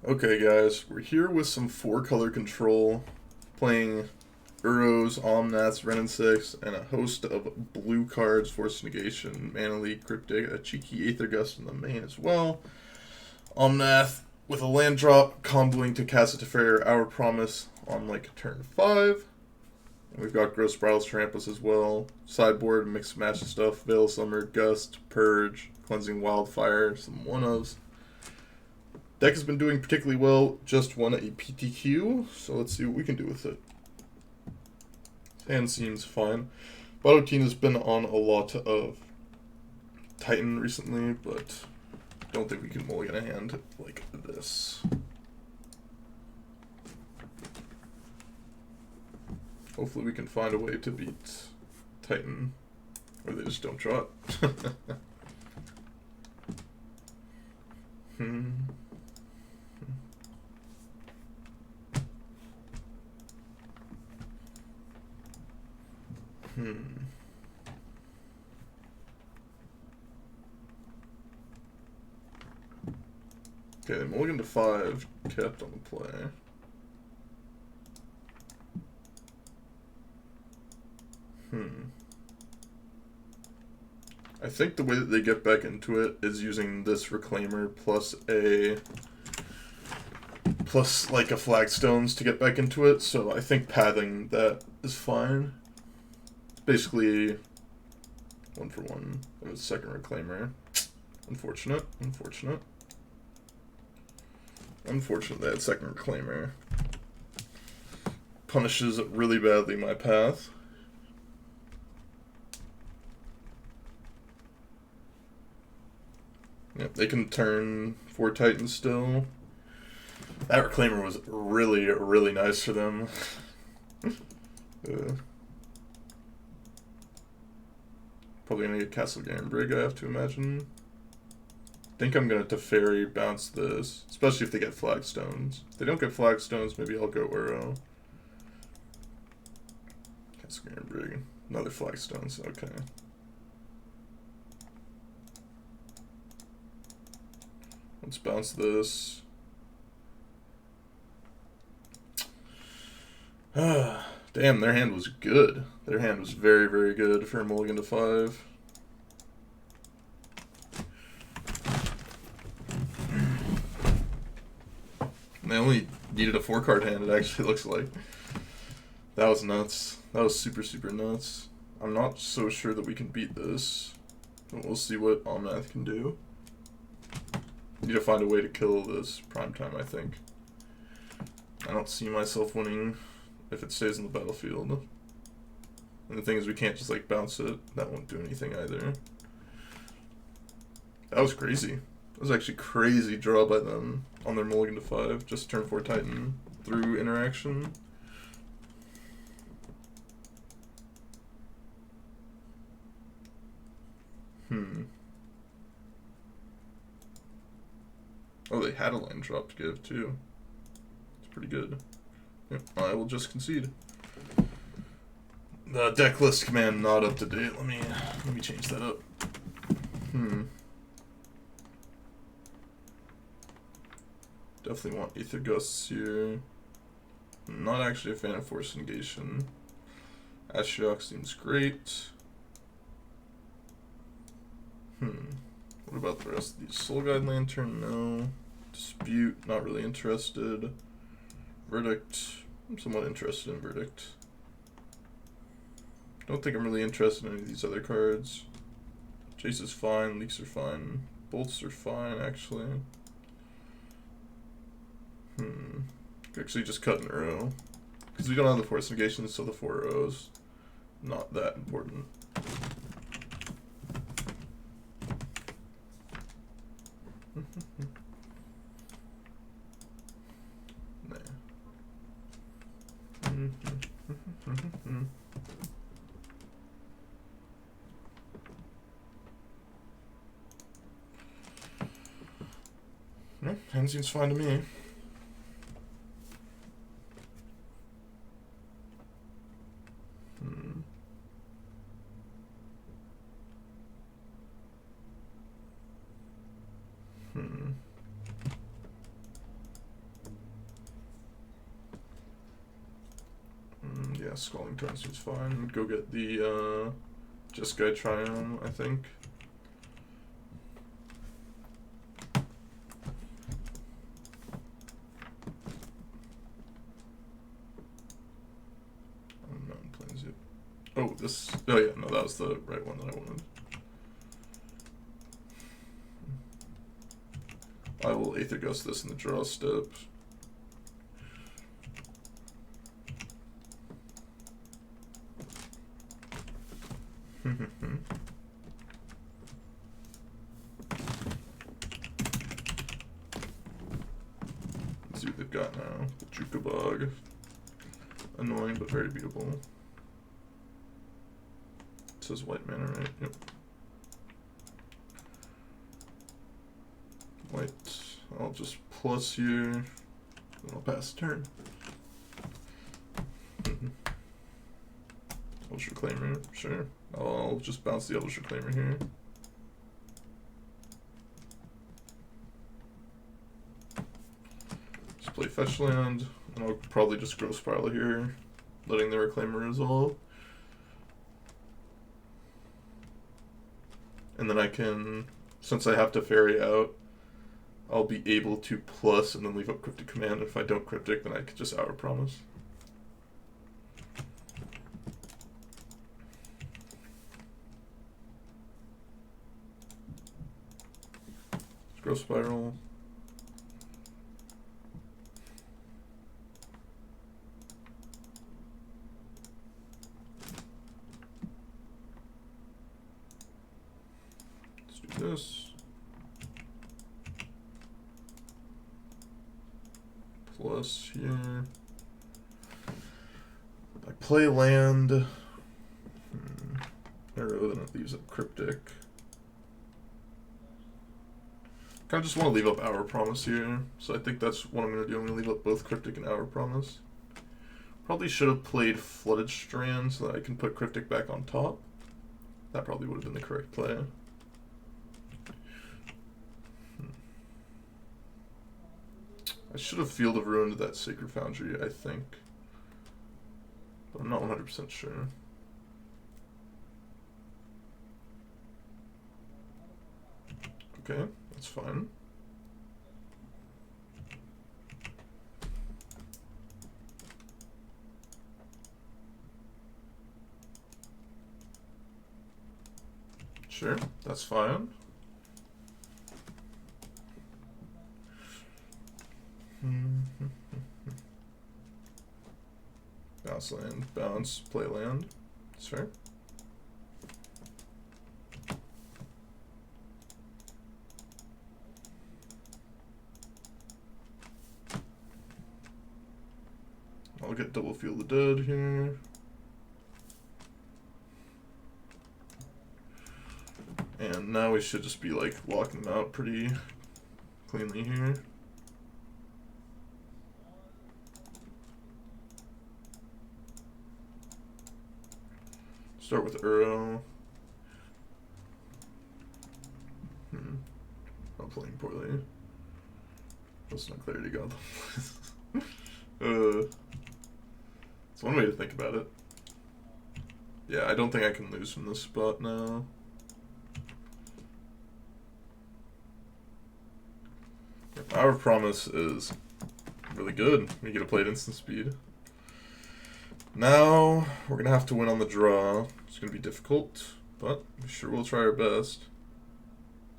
Okay, guys, we're here with some four-color control, playing Uros, Omnaths, Ren and 6, and a host of blue cards, Force Negation, Mana Leak, Cryptic, a cheeky Aether Gust in the main as well. Omnath with a land drop, comboing to cast it to Teferi, Our Promise on like turn 5. And we've got Gross Bridles Trampas as well. Sideboard, mix and match stuff, Veil Summer, Gust, Purge, Cleansing Wildfire, some one-ofs. Deck has been doing particularly well, just won a PTQ, so let's see what we can do with it. Hand seems fine. Bototine has been on a lot of Titan recently, but don't think we can mulligan a hand like this. Hopefully we can find a way to beat Titan, or they just don't draw it. Okay, mulligan to 5, kept on the play. I think the way that they get back into it is using this Reclaimer plus like a Flagstones to get back into it, so I think pathing that is fine. It's basically 1-for-1 of a second Reclaimer. Unfortunate. Unfortunate that second Reclaimer punishes really badly my path. Yep, they can turn 4 Titans still. That Reclaimer was really, really nice for them. Probably gonna get Castle Garenbrig, I have to imagine. I think I'm gonna Teferi bounce this, especially if they get Flagstones. If they don't get Flagstones, maybe I'll go Uro. Castle Garenbrig, another Flagstones, okay. Let's bounce this. Damn, their hand was good. Their hand was very, very good for a mulligan to 5. And they only needed a 4-card hand, it actually looks like. That was nuts. That was super, super nuts. I'm not so sure that we can beat this. But we'll see what Omnath can do. Need to find a way to kill this primetime, I think. I don't see myself winning if it stays in the battlefield. And the thing is, we can't just like bounce it. That won't do anything either. That was crazy. That was actually crazy draw by them on their mulligan to 5. Just turn 4 Titan through interaction. Oh, they had a land drop to give too. It's pretty good. Yep, I will just concede. The deck list command not up to date. Let me change that up. Definitely want Aether Gusts here. I'm not actually a fan of Force Negation. Ashiok seems great. What about the rest of these? Soul Guide Lantern, no. Dispute, not really interested. Verdict, I'm somewhat interested in Verdict. Don't think I'm really interested in any of these other cards. Chase is fine, Leaks are fine, Bolts are fine, actually. Actually just cut an Uro. Because we don't have the Force Negation, so the 4 Uros, not that important. Hand seems fine to me. Yeah, Scalding Tarn seems fine. Go get the Jeskai Triome, I think. Mountain Plains, yep. Oh, this. Oh, yeah, no, that was the right one that I wanted. I will Aether Ghost this in the draw step. Let's see what they've got now. Jukabog. Annoying, but very beatable. It says white mana, right? Yep. White. I'll just plus here. And I'll pass the turn. Elvish Reclaimer, sure. I'll just bounce the Elvish Reclaimer here. Just play Fetch Land, and I'll probably just Growth Spiral here, letting the Reclaimer resolve. And then I can, since I have to Fairy out, I'll be able to plus and then leave up Cryptic Command. If I don't Cryptic, then I could just Hour Promise. Growth Spiral. Let's do this. Plus here. I play land. Arrow, then it leaves up Cryptic. I just want to leave up Hour Promise here, so I think that's what I'm going to do. I'm going to leave up both Cryptic and Hour Promise. Probably should have played Flooded Strand so that I can put Cryptic back on top. That probably would have been the correct play. I should have Field of Ruin to that Sacred Foundry, I think. But I'm not 100% sure. Okay, that's fine. Sure, that's fine. Bounce land, bounce, play land. That's fair. I'll get double Field the Dead here. And now we should just be like walking them out pretty cleanly here. Start with Uro. I'm playing poorly. That's not Clarity God. It's one way to think about it. Yeah, I don't think I can lose from this spot now. Hour Promise is really good. We get to play at instant speed. Now, we're going to have to win on the draw. It's going to be difficult, but we sure will try our best.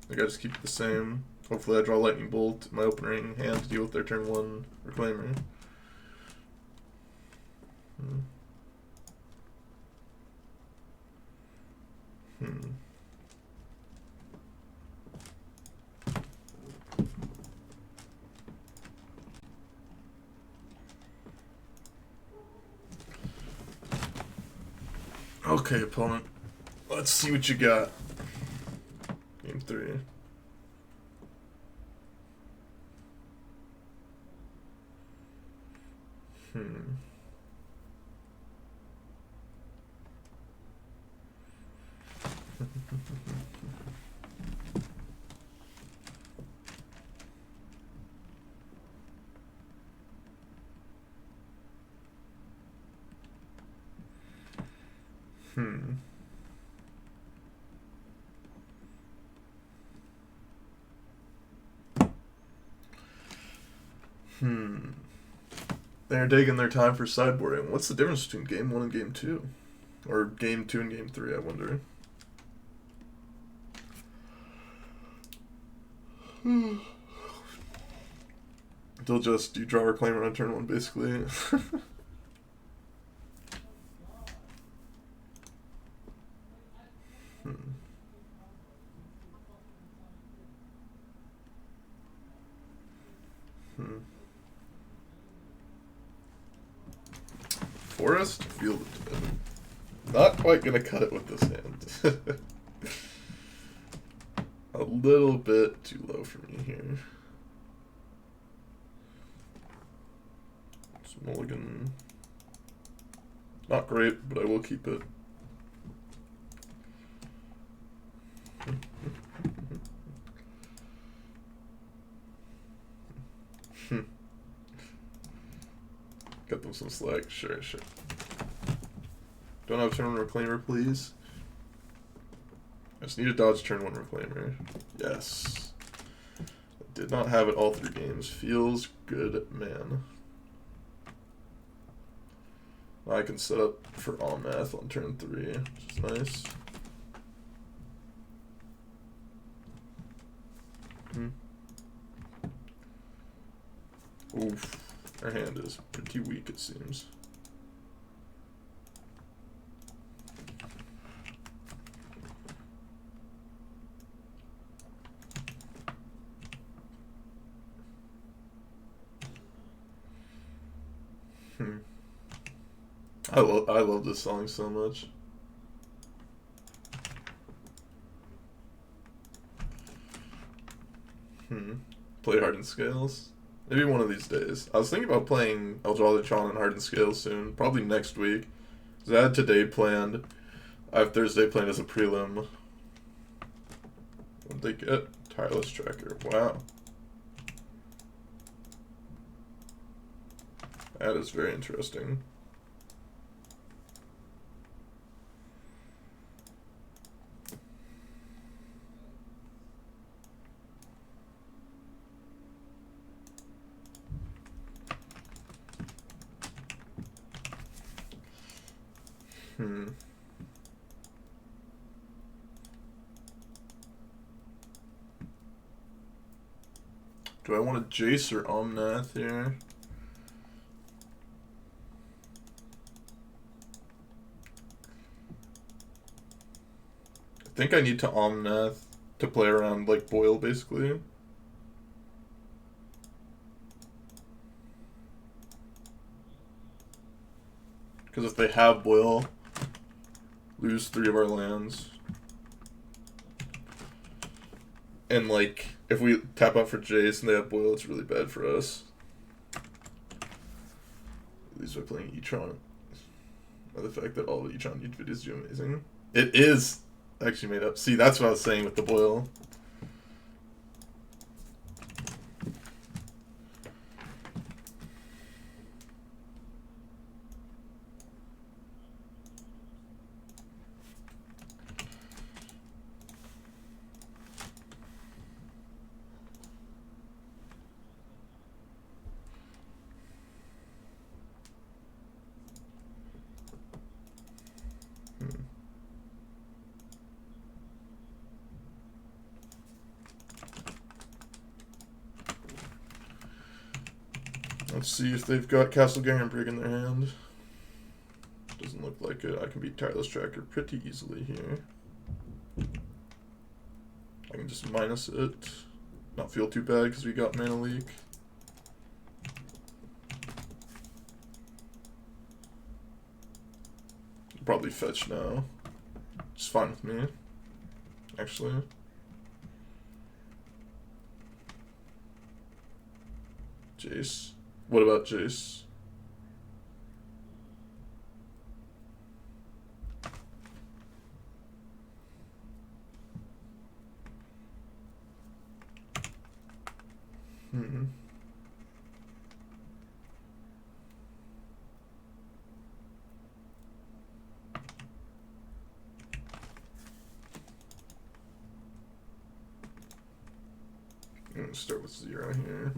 I think I just keep it the same. Hopefully I draw Lightning Bolt in my opening hand to deal with their turn 1 Reclaimer. Okay, opponent. Let's see what you got. Game 3. Hmm. Hmm. They're taking their time for sideboarding. What's the difference between game 1 and game 2? Or game 2 and game 3, I wonder. They'll just, you draw a reclaimer on turn 1, basically. Forest? Field of Dead. Not quite gonna cut it with this hand. A little bit too low for me here. It's mulligan. Not great, but I will keep it. Cut them some slack. Sure. Don't have turn 1 reclaimer, please. I just need to dodge turn 1 reclaimer. Yes. I did not have it all 3 games. Feels good, man. Now I can set up for Almath on turn 3, which is nice. Oof. Our hand is pretty weak, it seems. I love this song so much. Play Hardened Scales. Maybe one of these days. I was thinking about playing Eldrazi and Hardened Scales soon. Probably next week. Because I had today planned. I have Thursday planned as a prelim. What'd they get? Tireless Tracker. Wow. That is very interesting. Do I want a Jace or Omnath here? I think I need to Omnath to play around like Boil, basically. Because if they have Boil, lose 3 of our lands. And like, if we tap out for Jace and they have Boil, it's really bad for us. At least by playing Etron. By the fact that all the Etron YouTube videos do amazing. It is actually made up. See, that's what I was saying with the Boil. Let's see if they've got Castle Garenbrig in their hand. Doesn't look like it. I can beat Tireless Tracker pretty easily here. I can just minus it. Not feel too bad because we got Mana Leak. Probably fetch now. It's fine with me, actually. Jace. What about Jace? gonna start with 0 here.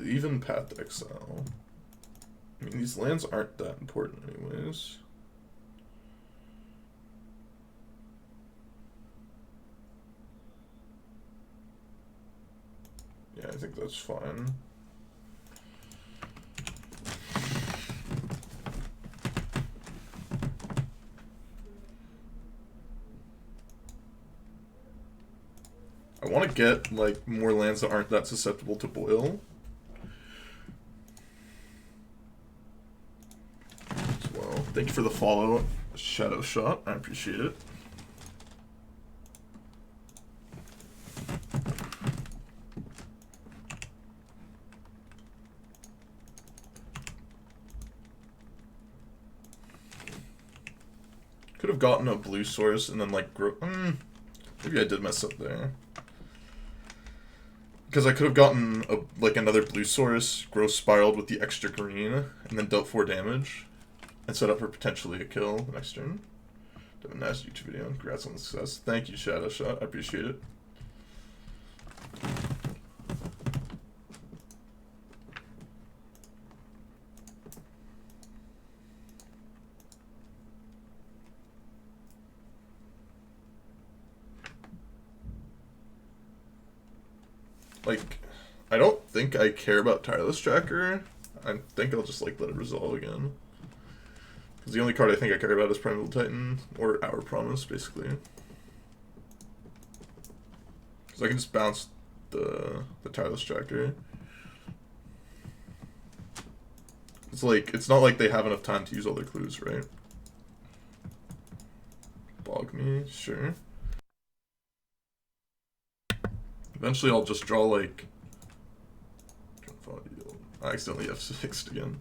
Even Path to Exile. I mean, these lands aren't that important anyways. Yeah, I think that's fine. I want to get, like, more lands that aren't that susceptible to boil. As well. Thank you for the follow, Shadow Shot. I appreciate it. Could have gotten a blue source and then, like, grow... maybe I did mess up there. Because I could have gotten, like, another blue source, growth spiraled with the extra green, and then dealt 4 damage, and set up for potentially a kill next turn. Did a nice YouTube video. Congrats on the success. Thank you, Shadow Shot. I appreciate it. Like, I don't think I care about Tireless Tracker. I think I'll just, like, let it resolve again. Because the only card I think I care about is Primeval Titan, or Our Promise, basically. Because I can just bounce the Tireless Tracker. It's like, it's not like they have enough time to use all their clues, right? Bog me, sure. Eventually I'll just draw, like... I accidentally F6'd again.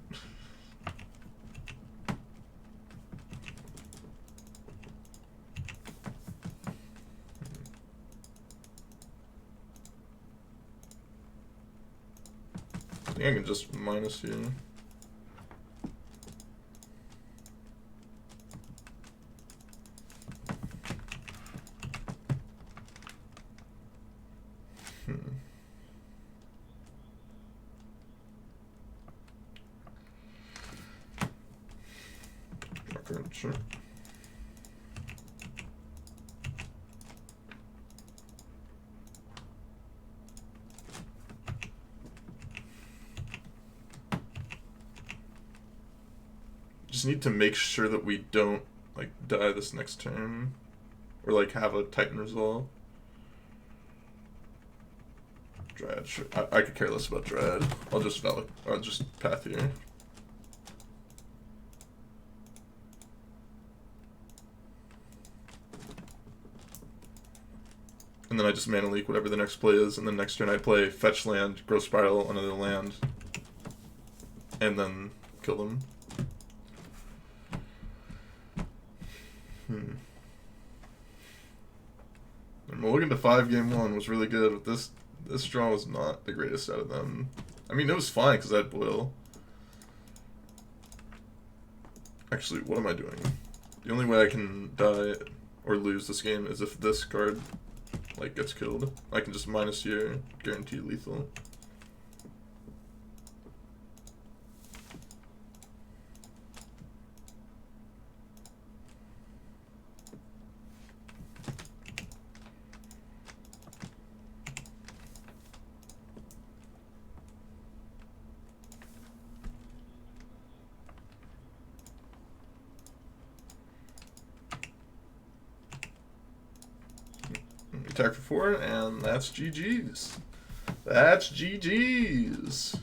I think I can just minus here. Sure. Just need to make sure that we don't, like, die this next turn, or, like, have a Titan resolve. Dryad, sure. I could care less about Dryad. I'll just path here. And then I just mana leak whatever the next play is, and then next turn I play fetch land, growth spiral, another land, and then kill them. And Mulligan to 5 game 1 was really good, but this draw was not the greatest out of them. I mean, it was fine because I had Boil. Actually, what am I doing? The only way I can die or lose this game is if this card, like, gets killed. I can just minus here, guaranteed lethal. Attack for 4, and that's GG's. That's GG's.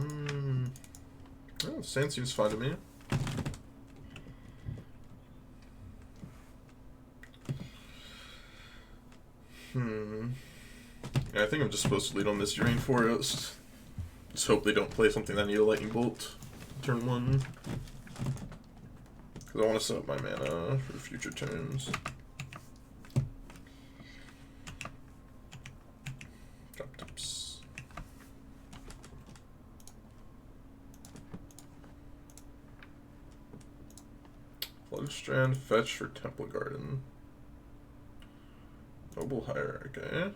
Oh, sand seems fine to me. Yeah, I think I'm just supposed to lead on this Rainforest. Just hope they don't play something that need a lightning bolt turn 1. Because I want to set up my mana for future turns. Drop tips. Flood Strand, fetch for Temple Garden. Noble Hierarchy. Okay.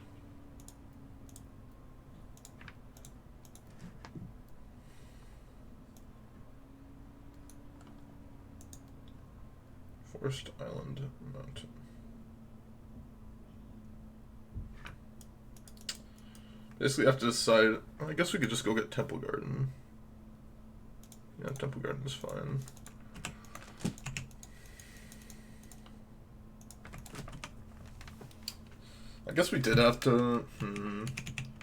Forest Island Mountain. Basically, I have to decide. I guess we could just go get Temple Garden. Yeah, Temple Garden is fine. I guess we did have to.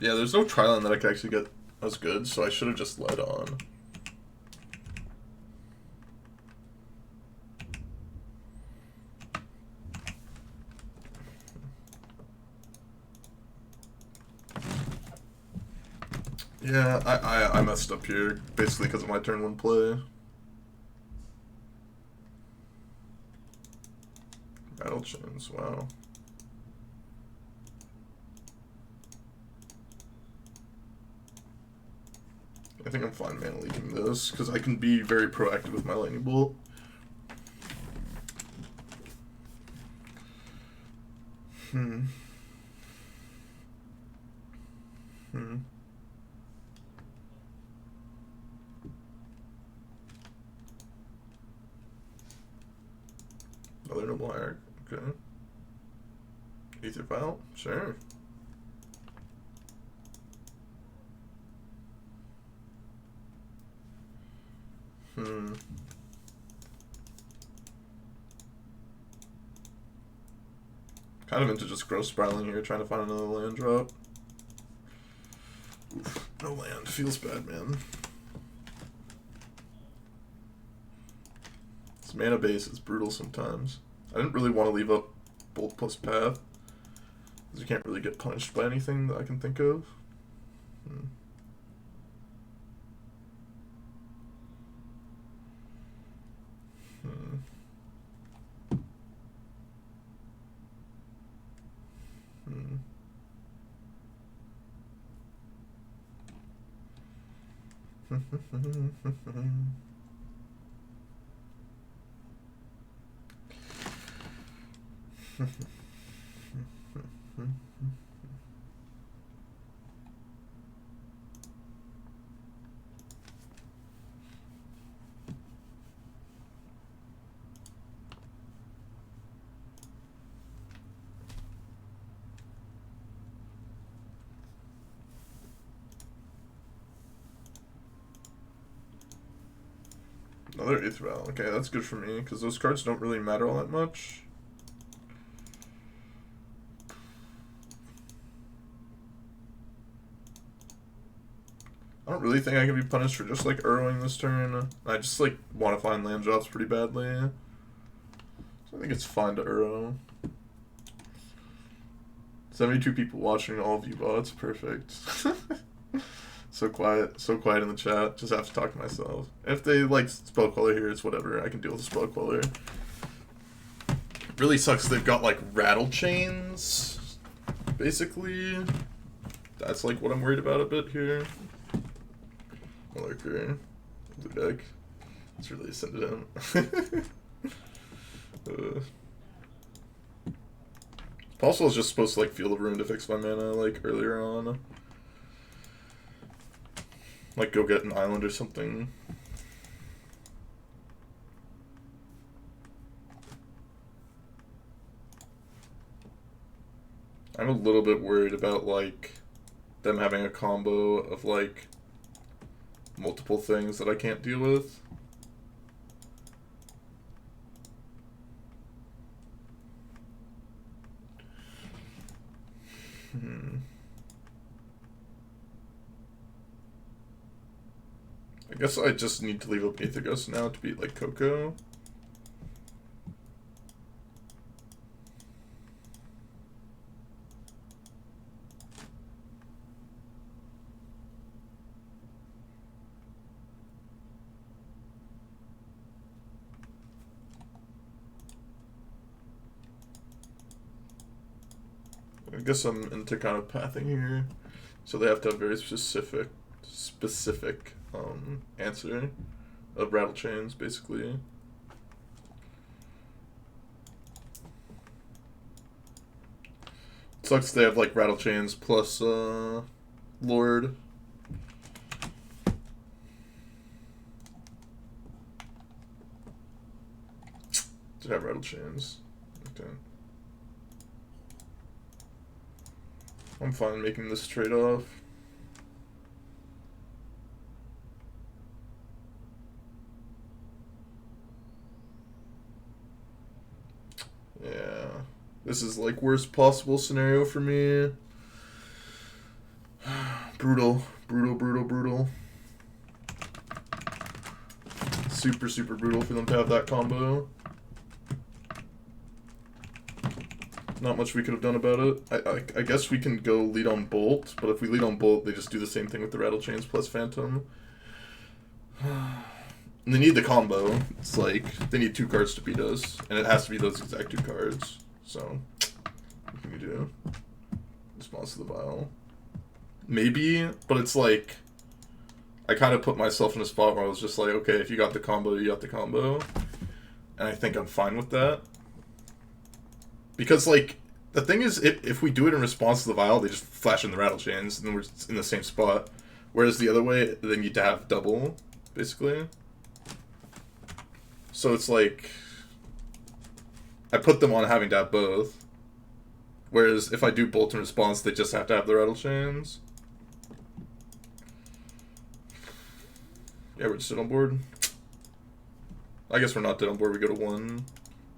Yeah, there's no Triland that I could actually get as good, so I should have just led on. Yeah, I messed up here, basically because of my turn 1 play. Battle Chains, wow. I think I'm fine mana leaking this, because I can be very proactive with my Lightning Bolt. Another Noble Hierarchy, okay. Aether Vial, sure. Kind of into just growth spiraling here, trying to find another land drop. Oof, no land. Feels bad, man. This mana base is brutal sometimes. I didn't really want to leave up Bolt plus Path, because you can't really get punished by anything that I can think of. Another Aether Vial. Okay, that's good for me, because those cards don't really matter all that much. I don't really think I can be punished for just, like, Urrowing this turn. I just, like, want to find land drops pretty badly. So I think it's fine to Urrow. 72 people watching, all of you bots. Perfect. So quiet in the chat. Just have to talk to myself. If they like spell queller here, it's whatever. I can deal with the spell queller. Really sucks they've got like rattle chains. Basically, that's like what I'm worried about a bit here. Lurker, the deck. Let's really send it in. Possible is just supposed to like Field of Ruin to fix my mana like earlier on. Like, go get an island or something. I'm a little bit worried about, like, them having a combo of, like, multiple things that I can't deal with. I guess I just need to leave up Aether Ghost now to beat like Coco. I guess I'm into kind of pathing here, so they have to have very specific answer of rattle chains, basically. Sucks they have like rattle chains plus Lord. Did have rattle chains. Okay. I'm fine making this trade-off. Yeah. This is like worst possible scenario for me. Brutal. Brutal, brutal, brutal. Super, super brutal for them to have that combo. Not much we could have done about it. I guess we can go lead on Bolt, but if we lead on Bolt, they just do the same thing with the Rattle Chains plus Phantom. And they need the combo. It's like, they need 2 cards to beat us, and it has to be those exact 2 cards. So, what can we do? Response to the Vial. Maybe, but it's like, I kind of put myself in a spot where I was just like, okay, if you got the combo, you got the combo. And I think I'm fine with that. Because, like, the thing is, if we do it in response to the Vial, they just flash in the Rattle Chains, and then we're in the same spot. Whereas the other way, they need to have double, basically. So it's like, I put them on having to have both. Whereas if I do Bolt in response, they just have to have the Rattle Chains. Yeah, we're just dead on board. I guess we're not dead on board, we go to 1.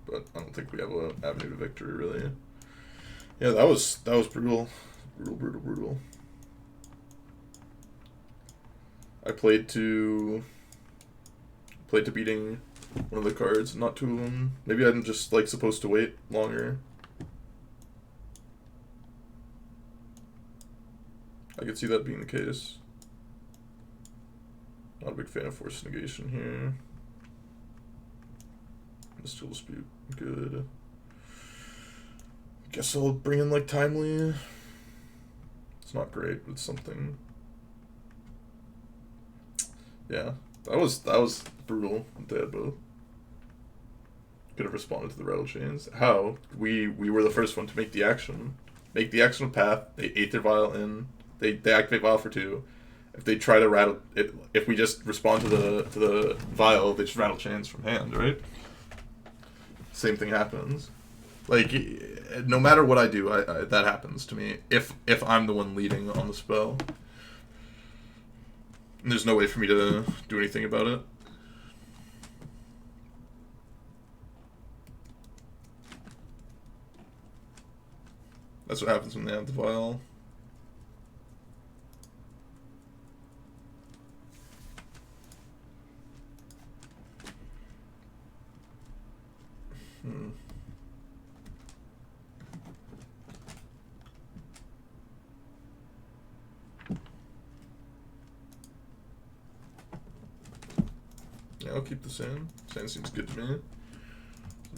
But I don't think we have an avenue to victory, really. Yeah, that was brutal. Brutal, brutal, brutal. I played to beating one of the cards, not 2 of them. Maybe I'm just, like, supposed to wait longer. I could see that being the case. Not a big fan of Force Negation here. Mystical Dispute, good. Guess I'll bring in like Timely. It's not great, but it's something. Yeah, that was brutal. They had both. Could have responded to the Rattle Chains. How? We were the first one to make the action. Make the action of Path. They ate their Vial in. They activate Vial for 2. If they try to rattle it, if we just respond to the Vial, they just Rattle Chains from hand, right? Same thing happens. Like, no matter what I do, that happens to me. If I'm the one leading on the spell. And there's no way for me to do anything about it. That's what happens when they have the Vial. Yeah, I'll keep the Sand. Sand seems good to me.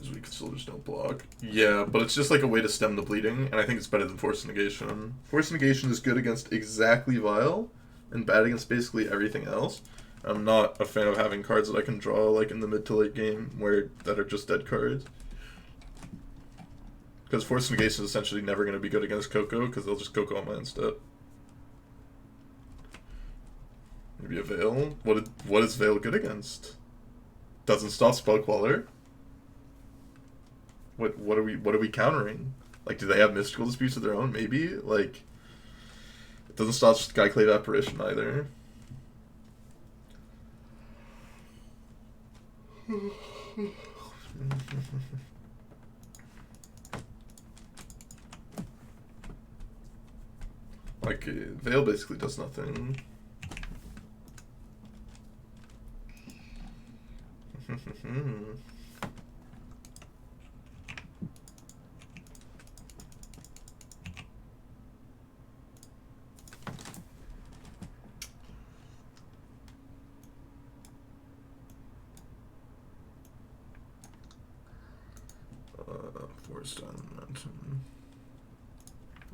As we can still just don't block. Yeah, but it's just like a way to stem the bleeding, and I think it's better than Force Negation. Force Negation is good against exactly Vial, and bad against basically everything else. I'm not a fan of having cards that I can draw like in the mid to late game that are just dead cards. Because Force Negation is essentially never going to be good against Coco, because they'll just Coco on my end step. Maybe a Veil? What is Veil good against? Doesn't stop Spell Queller. What are we countering? Like, do they have mystical disputes of their own? Maybe? Like, it doesn't stop Skyclave Apparition either. Like, Veil basically does nothing. Forest Island Mountain.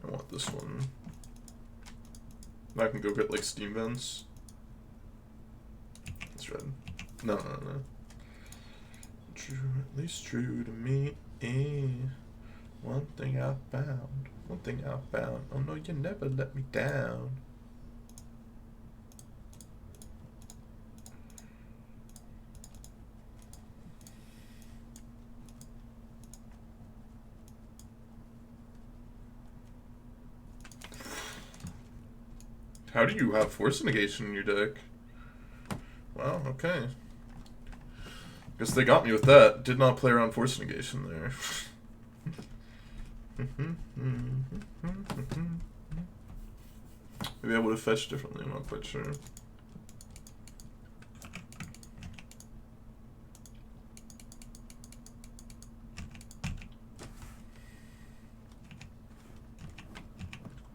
I want this one. I can go get like steam vents. It's red. No. True, at least true to me. One thing I found. Oh no, you never let me down. How do you have force negation in your deck? Wow, okay. Guess they got me with that. Did not play around force negation there. Maybe I would have fetched differently, I'm not quite sure.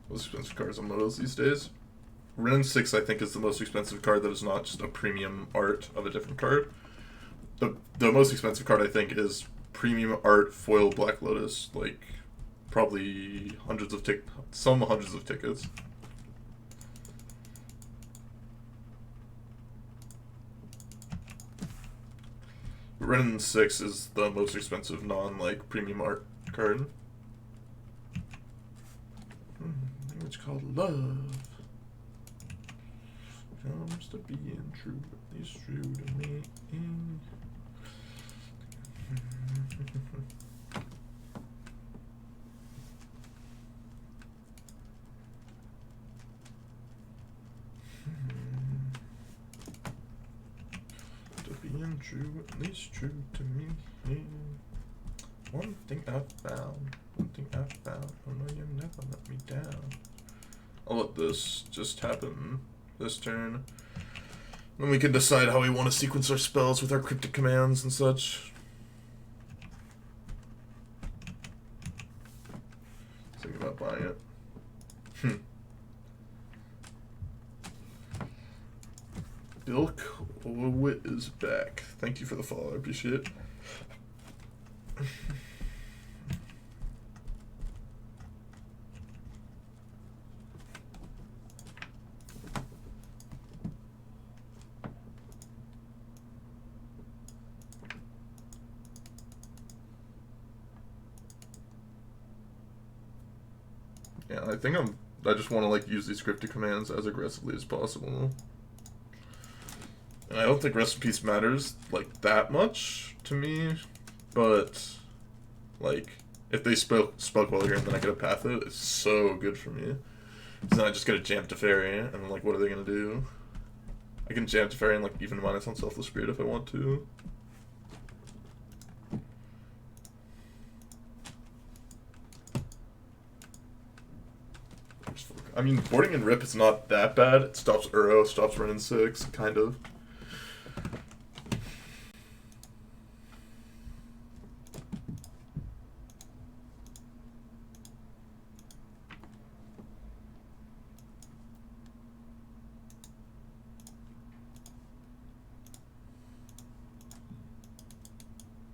Most expensive cards on motos these days. Ren 6, I think, is the most expensive card that is not just a premium art of a different card. The most expensive card, I think, is premium art foil Black Lotus. Like, probably hundreds of tickets. Ren 6 is the most expensive non-like premium art card. It's called Love. Comes to being true, at least true to me. To being true, at least true to me. One thing I found. Oh no, you never let me down. I'll let this just happen this turn. Then we can decide how we want to sequence our spells with our cryptic commands and such. Thinking about buying it. Bill Kowit is back. Thank you for the follow. I appreciate it. Yeah, I just want to like use these scripted commands as aggressively as possible. And I don't think recipes matters like that much to me, but like if they spoke while here and then I get a path it, it's so good for me. So then I just get a Jam to Fairy, and I'm like, what are they gonna do? I can Jam to Fairy and like even minus on Selfless Spirit if I want to. I mean, boarding and rip is not that bad. It stops Uro, stops Ren 6, kind of.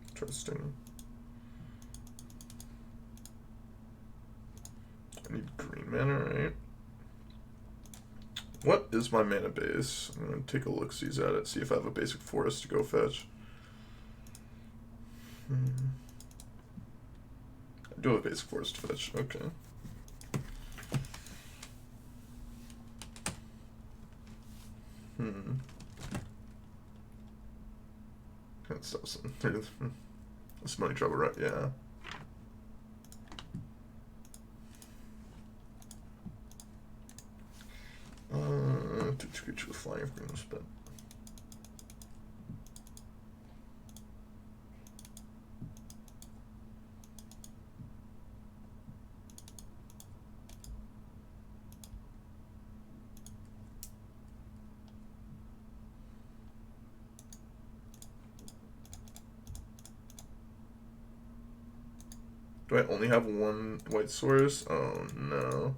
Interesting. I need green mana, right? What is my mana base? I'm going to take a look-sees at it, see if I have a basic forest to go fetch. I do have a basic forest to fetch, okay. Can't stop some. That's money trouble, right? Yeah. Two creature with flying of green spent. I only have one white source? Oh no.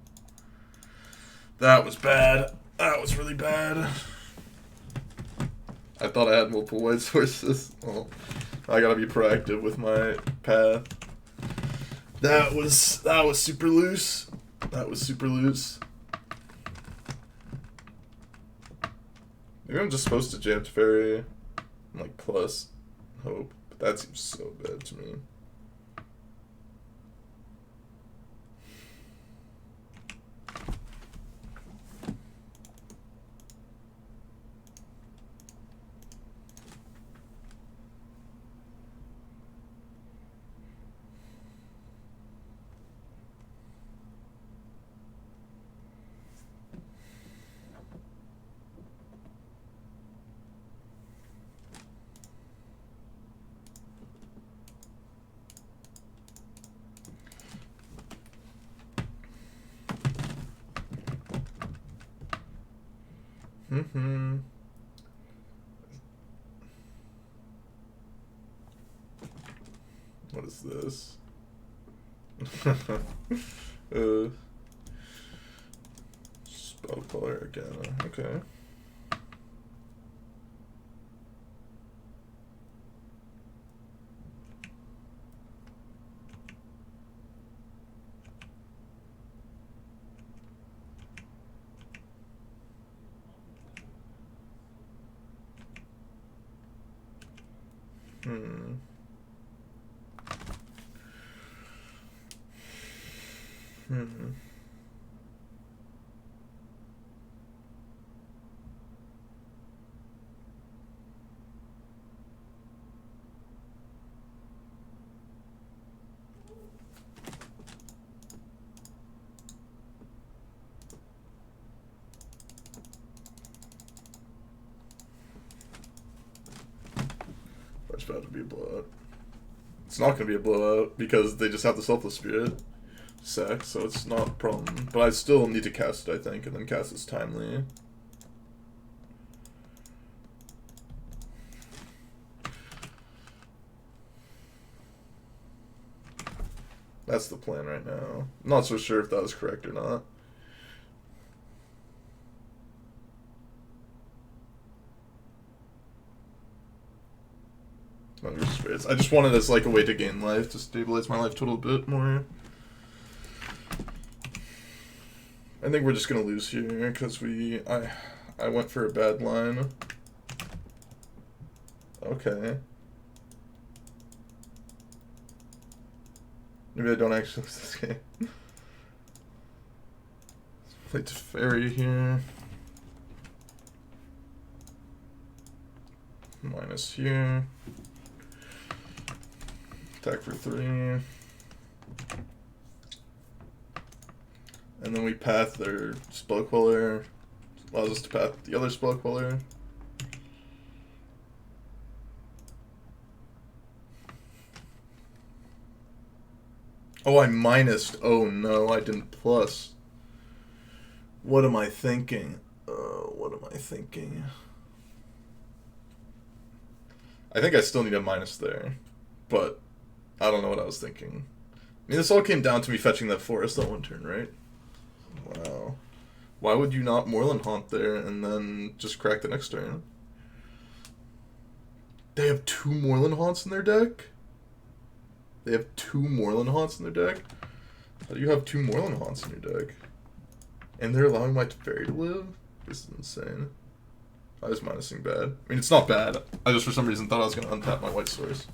That was bad. That was really bad. I thought I had multiple white sources. Well, I gotta be proactive with my path. That was super loose. That was super loose. Maybe I'm just supposed to jam Fairy, like plus hope, but that seems so bad to me. What is this? Spell color again. Okay. It's about to be a blowout. It's not going to be a blowout because they just have the Selfless Spirit sack, so it's not a problem. But I still need to cast it, I think, and then cast this timely. That's the plan right now. I'm not so sure if that was correct or not. I just wanted as like a way to gain life, to stabilize my life total a bit more. I think we're just gonna lose here because I went for a bad line. Okay. Maybe I don't actually lose this game. Play to Fairy here. Minus here. Attack for 3. And then we path their Spell Queller. Allows us to path the other Spell Queller. Oh, I minused. Oh no, I didn't plus. What am I thinking? What am I thinking? I think I still need a minus there. But I don't know what I was thinking. I mean, this all came down to me fetching that forest that one turn, right? Wow. Why would you not Moorland Haunt there and then just crack the next turn? They have 2 Moorland Haunts in their deck? They have 2 Moorland Haunts in their deck? How do you have 2 Moorland Haunts in your deck? And they're allowing my Fairy to live? This is insane. I was minusing bad. I mean, it's not bad. I just for some reason thought I was going to untap my white source.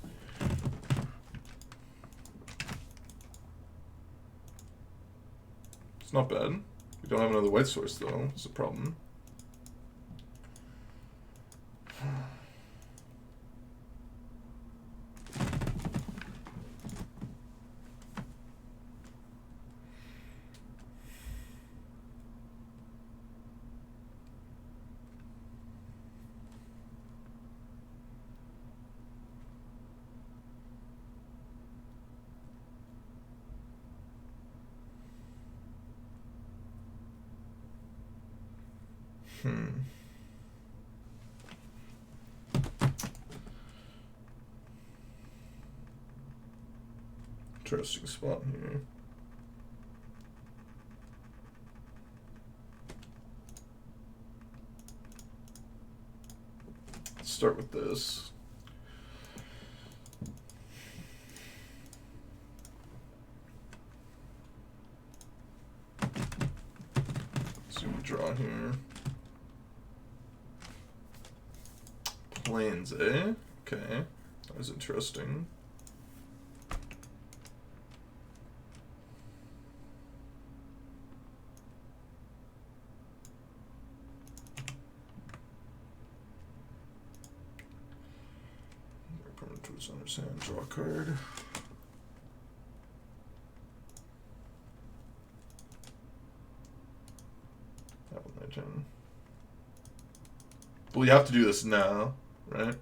It's not bad. We don't have another white source, though. It's a problem. Interesting spot here. Let's start with this. So we draw here. Plains, eh? Okay, that was interesting. To his owner's hand, draw a card. That was my turn. Well, you have to do this now, right?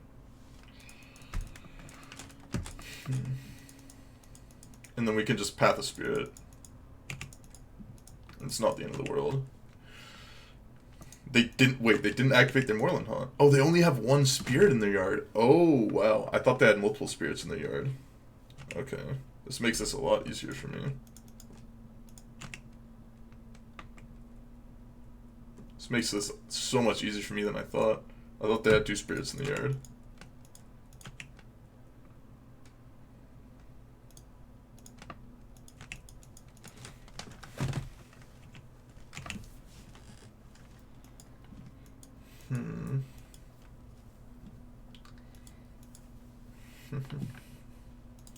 And then we can just Path of Spirit. It's not the end of the world. They didn't activate their Moorland Haunt. Oh, they only have one spirit in their yard. Oh, wow. I thought they had multiple spirits in their yard. Okay. This makes this a lot easier for me. This makes this so much easier for me than I thought. I thought they had 2 spirits in the yard.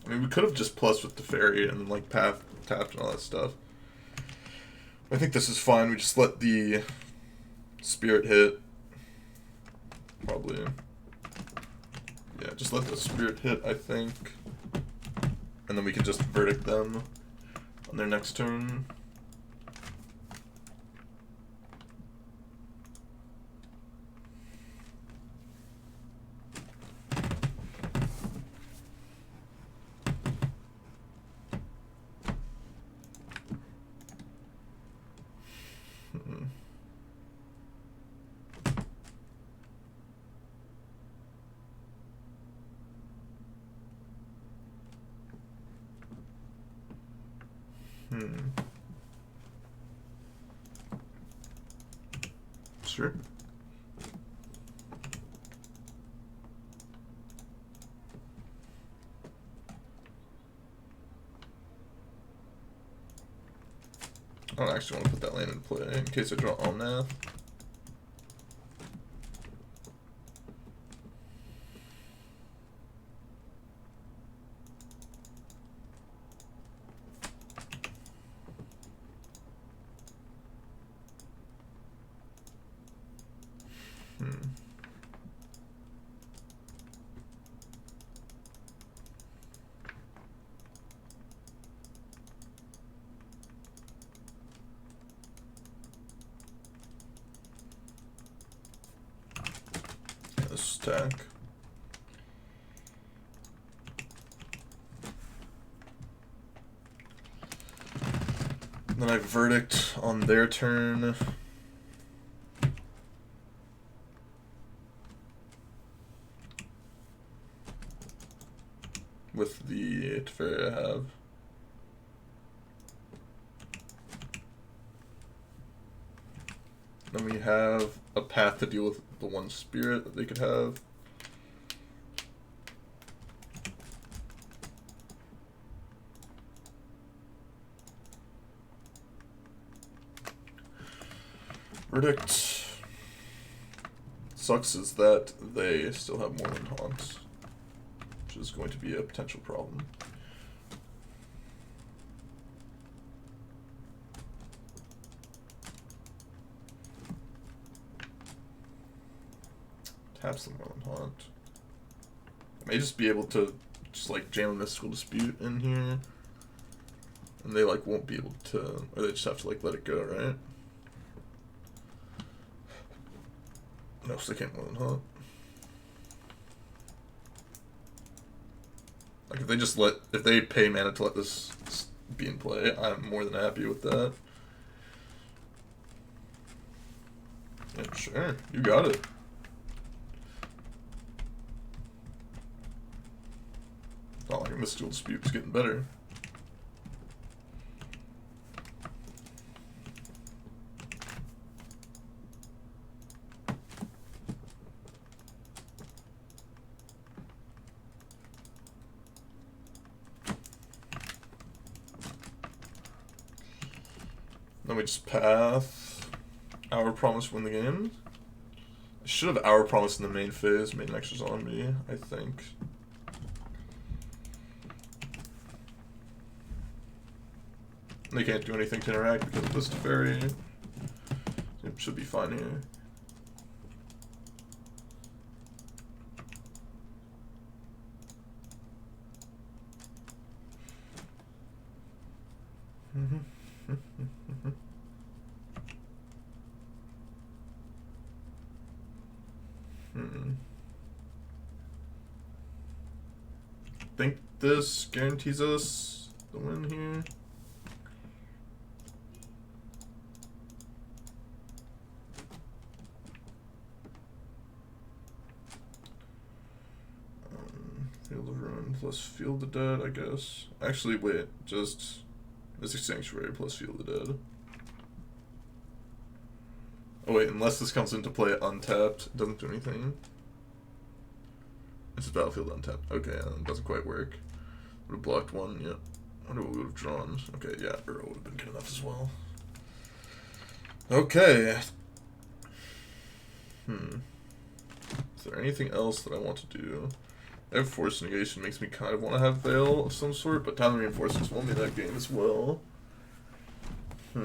I mean, we could have just plus with the fairy and then like path tapped and all that stuff. I think this is fine. We just let the spirit hit. Probably. Yeah, just let the spirit hit, I think. And then we can just verdict them on their next turn. Sure. I don't actually want to put that land in play in case I draw Omnath. Stack. Then I verdict on their turn. With the Teferi I have. Then we have a path to deal with the one spirit that they could have. Verdict. Sucks is that they still have Moorland Haunt, which is going to be a potential problem. Taps the Moorland Haunt. I may just be able to just like jam a Mystical Dispute in here, and they like won't be able to, or they just have to like let it go, right? No, so they can't Moorland Haunt. Like if they pay mana to let this be in play, I'm more than happy with that. Yeah, sure, you got it. Not like a Mystical Dispute's getting better. Damage path. Our promise win the game. I should have our promise in the main phase. Made an extra zombie, I think. They can't do anything to interact because of this fairy. It should be fine here. I think this guarantees us the win here. Field of Ruin plus Field of Dead, I guess. Actually, wait, just Mystic Sanctuary plus Field of Dead. Oh wait, unless this comes into play untapped, it doesn't do anything. It's a battlefield untapped. Okay, it doesn't quite work. Would have blocked one, yeah. I wonder what we would have drawn. Okay, yeah, Earl would have been good enough as well. Okay. Is there anything else that I want to do? I have Force Negation, makes me kind of want to have Veil of some sort, but Time Reinforcements won't be that game as well. I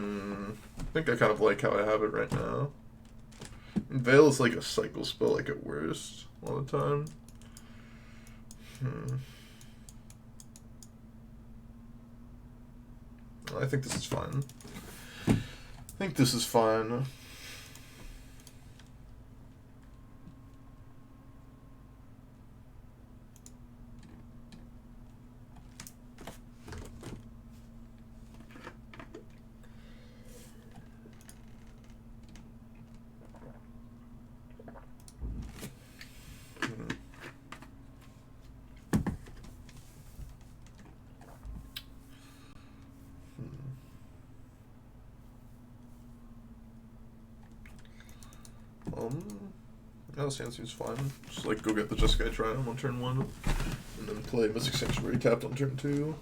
think I kind of like how I have it right now. And Veil is like a cycle spell, like at worst, all the time. I think this is fine. I think this is fine. That seems fine. Just like go get the Jeskai Triumph on turn 1, and then play Mystic Sanctuary tapped on turn 2.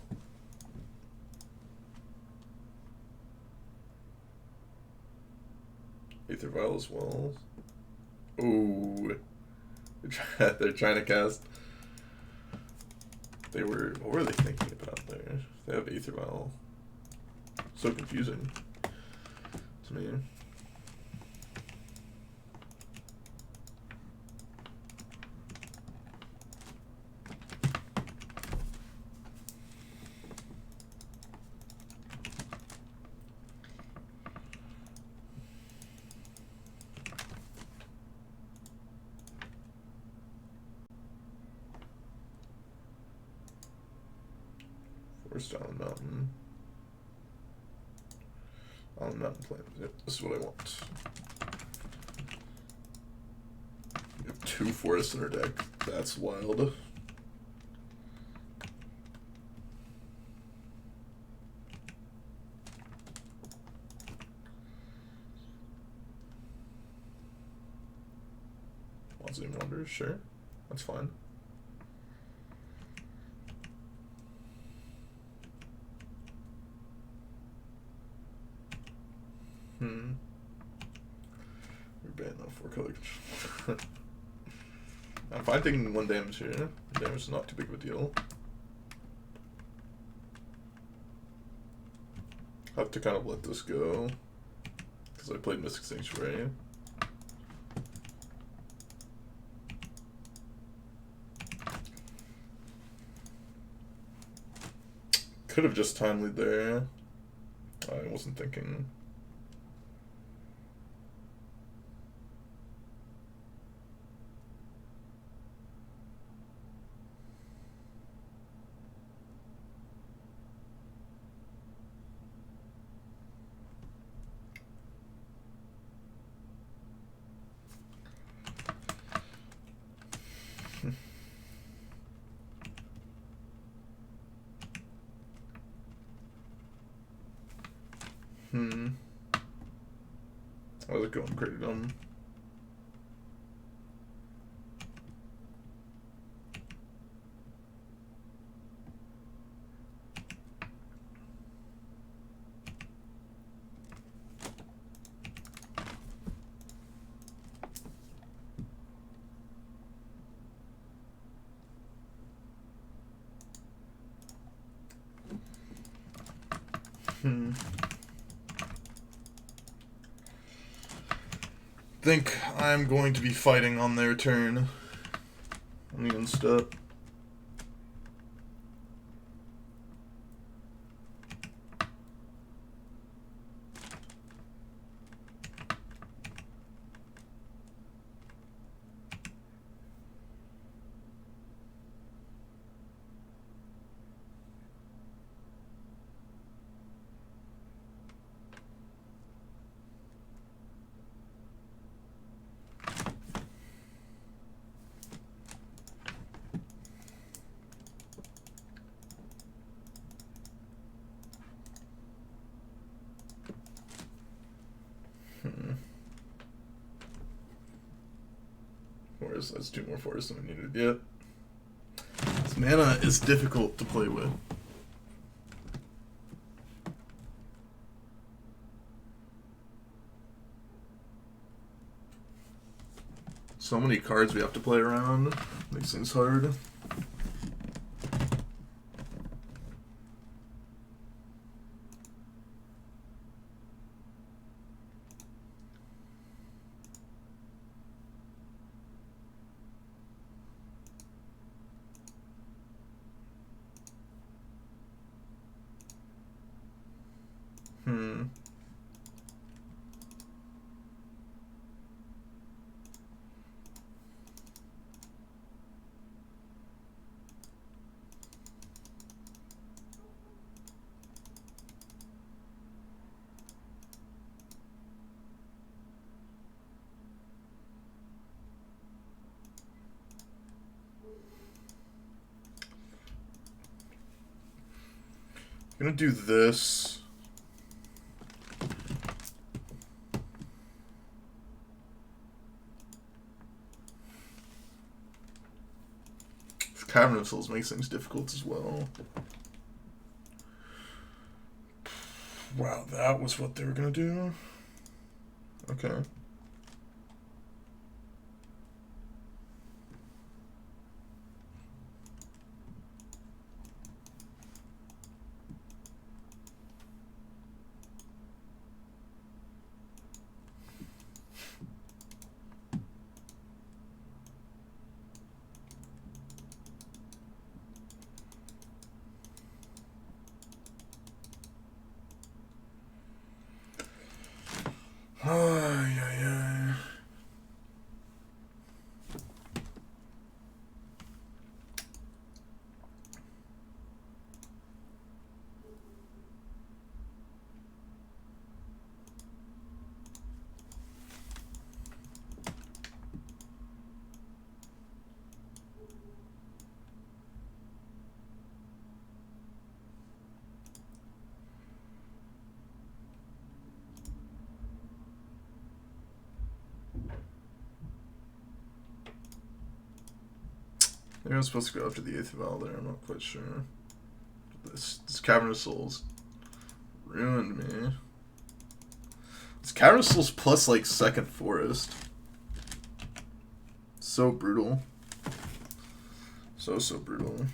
Aether Vial as well. Ooh. They're trying to cast. What were they thinking about there? They have Aether Vial. So confusing to me. Forest Island Mountain. Island Mountain Plains. Yep, this is what I want. We have 2 forests in our deck. That's wild. Mausoleum Wanderers, sure. That's fine. We're banned on 4 color control. I'm fine taking 1 damage here. Damage is not too big of a deal. I have to kind of let this go because I played Mystic Sanctuary. Could have just timely there. I wasn't thinking. I was going pretty dumb. Think I'm going to be fighting on their turn. On the end step. That's 2 more forests than we needed yet. This mana is difficult to play with. So many cards we have to play around. Makes things hard. I'm gonna do this. Cavern of Souls makes things difficult as well. Wow, that was what they were gonna do? Okay. Maybe I'm supposed to go after the 8th Val there, I'm not quite sure. This Cavern of Souls ruined me. This Cavern of Souls plus like 2nd Forest. So brutal. So brutal.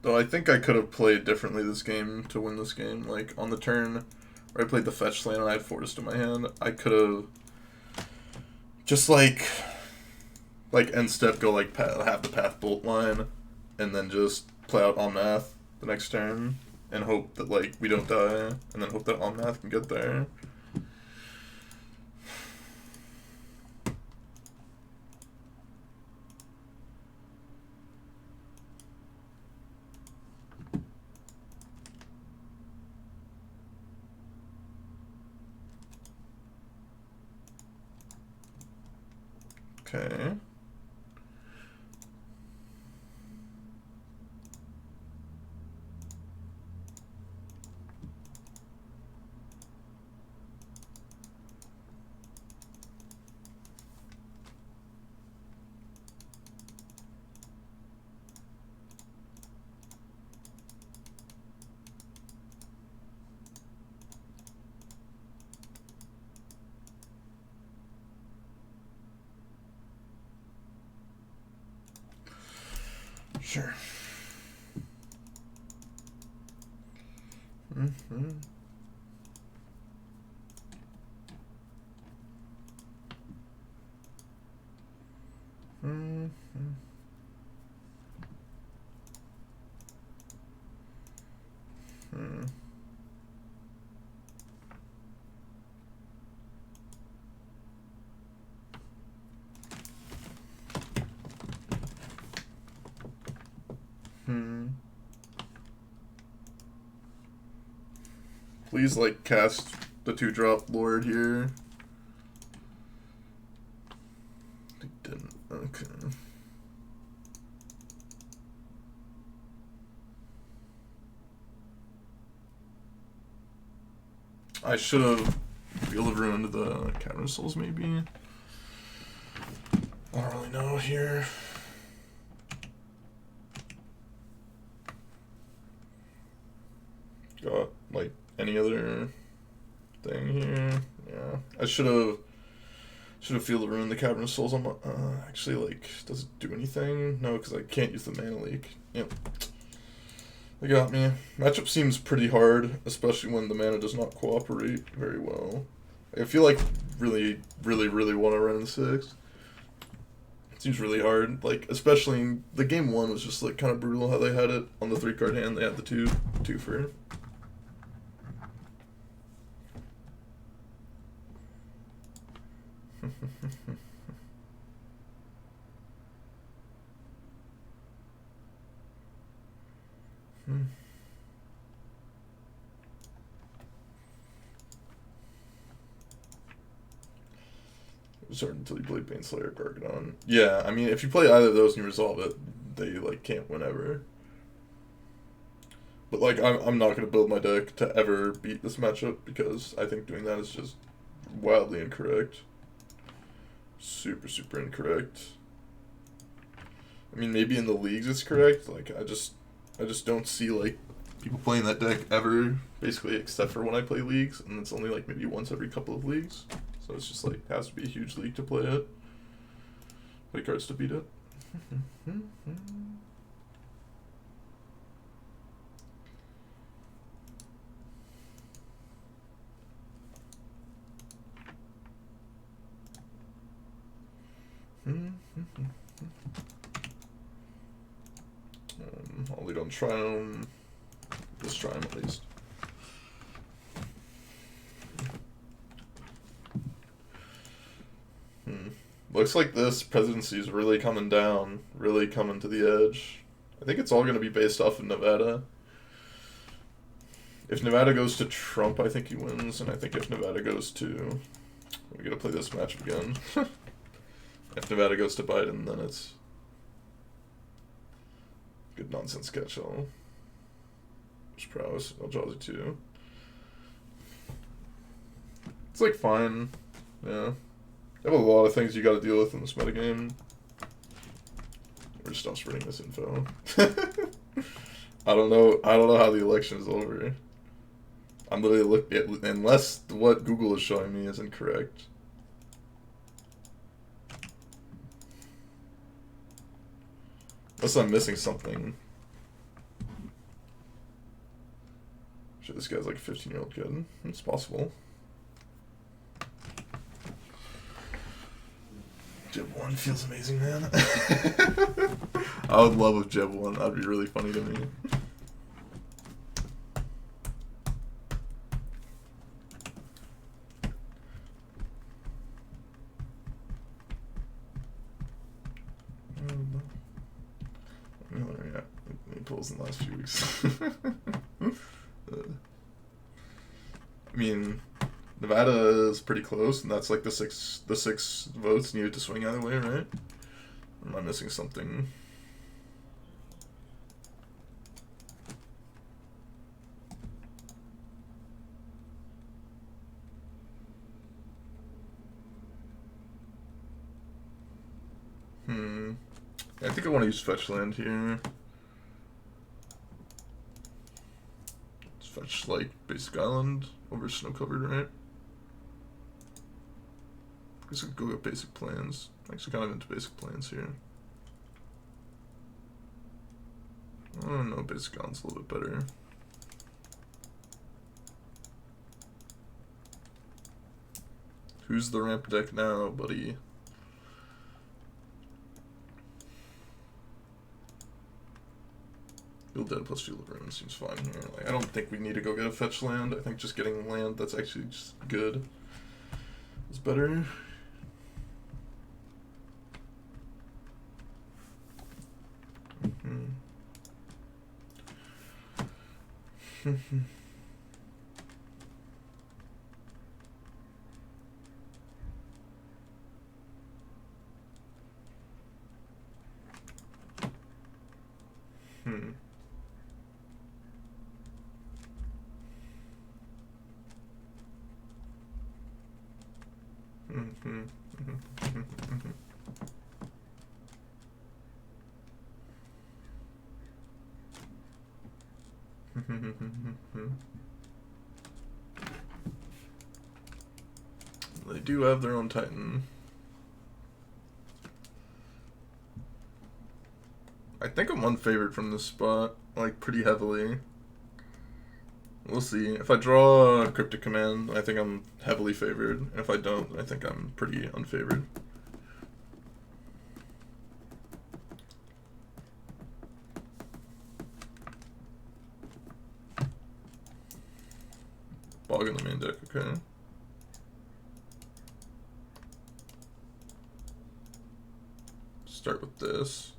Though I think I could have played differently this game to win this game. Like on the turn where I played the fetch land and I had Forest in my hand, I could have just like end step, go like have the path bolt line, and then just play out Omnath the next turn, and hope that like we don't die, and then hope that Omnath can get there. Okay. Sure. Mm-hmm. Mm-hmm. Hmm. Hmm. Please, like, cast the 2-drop Lord here. They didn't. Okay. I should have Field of Ruin to the Cavern of Souls, maybe. I don't really know here. Got, like, any other thing here? Yeah. I should have Field of Ruin the Cavern of Souls. I'm actually, like, does it do anything? No, because I can't use the mana leak. Yep. They got me. Matchup seems pretty hard, especially when the mana does not cooperate very well. I feel like really want to run in 6. It seems really hard. Like, especially the game 1 was just like kind of brutal how they had it on the 3-card hand. They had the two for. Start until you play Baneslayer or Gargadon. Yeah, I mean, if you play either of those and you resolve it, they, like, can't win ever. But, like, I'm not going to build my deck to ever beat this matchup because I think doing that is just wildly incorrect. Super incorrect. I mean, maybe in the leagues it's correct. Like, I just don't see, like, people playing that deck ever, basically, except for when I play leagues, and it's only, like, maybe once every couple of leagues. So it's just like has to be a huge league to play it. Play cards to beat it. I'll lead on Triumph. Let's try him at least. Looks like this presidency is really coming down, really coming to the edge. I think it's all going to be based off of Nevada. If Nevada goes to Trump, I think he wins, and I think if Nevada goes to... We gotta play this matchup again. If Nevada goes to Biden, then it's... Good nonsense catch-all. Which prowess, Eldrazi too. It's like fine, yeah. You have a lot of things you gotta deal with in this metagame. We're just stop spreading this info. I don't know how the election is over. I'm literally looking at, unless what Google is showing me is incorrect. Unless I'm missing something. Shit, this guy's like a 15-year-old kid. It's possible. Jeb 1 feels amazing, man. I would love if Jeb 1. That'd be really funny to me. Yeah, he pulls in the last few weeks. I mean, Nevada is pretty close, and that's like the six votes needed to swing either way, right? Or am I missing something? I think I want to use fetch land here. Let's fetch like basic island over snow covered, right? I guess I could go with basic plans. Actually, kind of into basic plans here. I don't know, basic island's a little bit better. Who's the ramp deck now, buddy? Field Dead plus Field of Ruin seems fine here. Like, I don't think we need to go get a fetch land. I think just getting land that's actually just good is better. They do have their own Titan. I think I'm unfavored from this spot, like, pretty heavily. We'll see. If I draw a Cryptic Command, I think I'm heavily favored. And if I don't, I think I'm pretty unfavored. Bog in the main deck, okay. Start with this.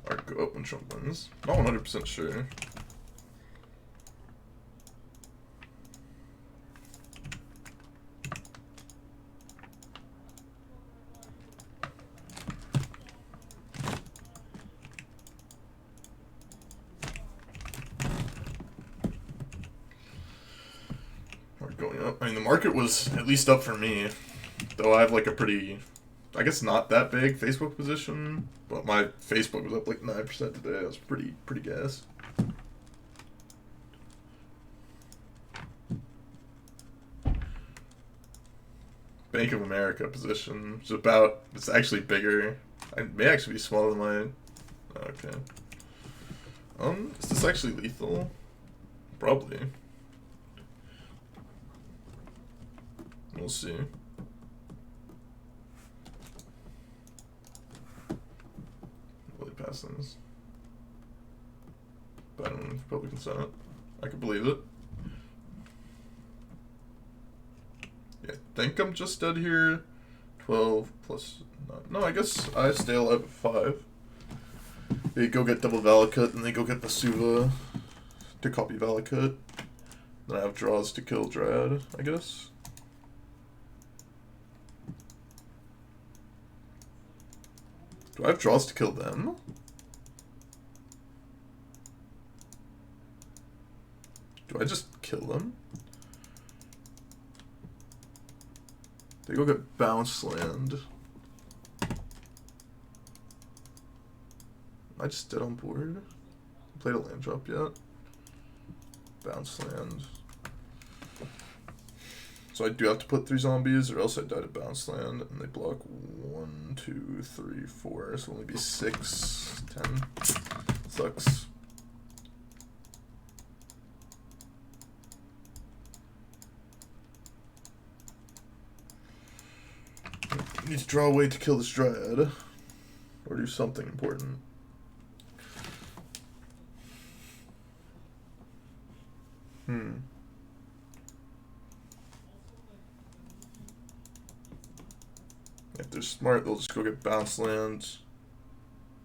Alright, go up when Trump wins. Not 100% sure. We're going up. I mean, the market was at least up for me, though I have like a pretty, I guess not that big Facebook position, but my Facebook was up like 9% today. I was pretty gas. Bank of America position is about, it's actually bigger. I may actually be smaller than mine. Okay. Is this actually lethal? Probably. We'll see. Passings. Biden Republican Senate. I could believe it. Yeah, I think I'm just dead here. 12 plus 9. No, I guess I stay alive at 5. They go get double Valakut, and they go get Basuva to copy Valakut. Then I have draws to kill Dryad, I guess. Do I have draws to kill them? Do I just kill them? They go get bounce land. I just dead on board. Played a land drop yet? Bounce land. So I do have to put 3 zombies, or else I die to bounce land, and they block 1, 2, 3, 4. So only be 6, 10. Sucks. Need to draw a way to kill this Dryad, or do something important. If they're smart, they'll just go get bounce land.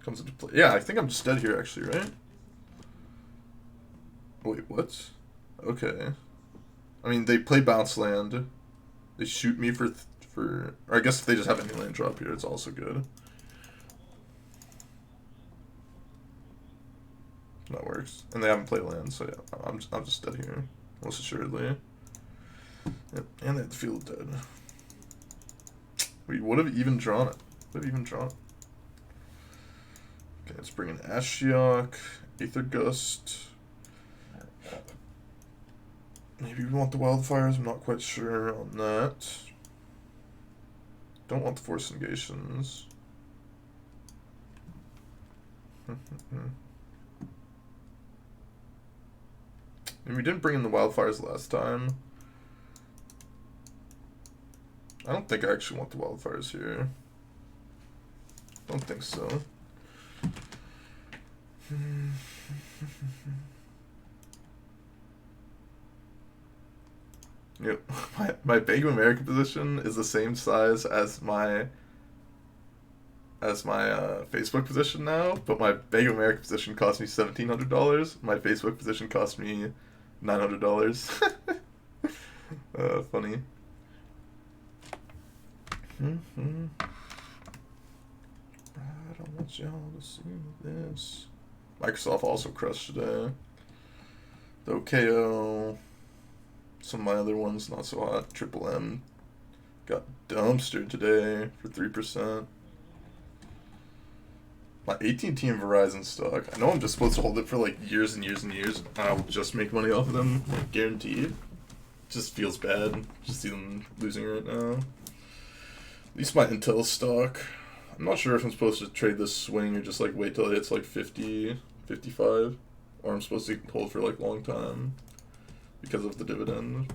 Comes into play. Yeah, I think I'm just dead here, actually, right? Wait, what? Okay. I mean, they play bounce land. They shoot me for or I guess if they just have any land drop here, it's also good. That works. And they haven't played land, so yeah, I'm just dead here, most assuredly. Yep, and they have the Field Dead. We would have even drawn it. Would have even drawn it. Okay, let's bring in Ashiok, Aether Gust. Maybe we want the Wildfires, I'm not quite sure on that. Don't want the Force Negations. And we didn't bring in the Wildfires last time. I don't think I actually want the Wildfires here. Don't think so. Yep. My Bank of America position is the same size as my Facebook position now, but my Bank of America position cost me $1,700. My Facebook position cost me $900. Funny. I don't want y'all to see this. Microsoft also crushed today. The OKO. Some of my other ones not so hot. Triple M got dumpstered today for 3%. My AT&T and Verizon stock. I know I'm just supposed to hold it for like years and years and years, and I will just make money off of them, like guaranteed. Just feels bad. Just see them losing right now. At least my Intel stock. I'm not sure if I'm supposed to trade this swing or just like wait till it hits like 50, 55, or I'm supposed to hold for like a long time because of the dividend.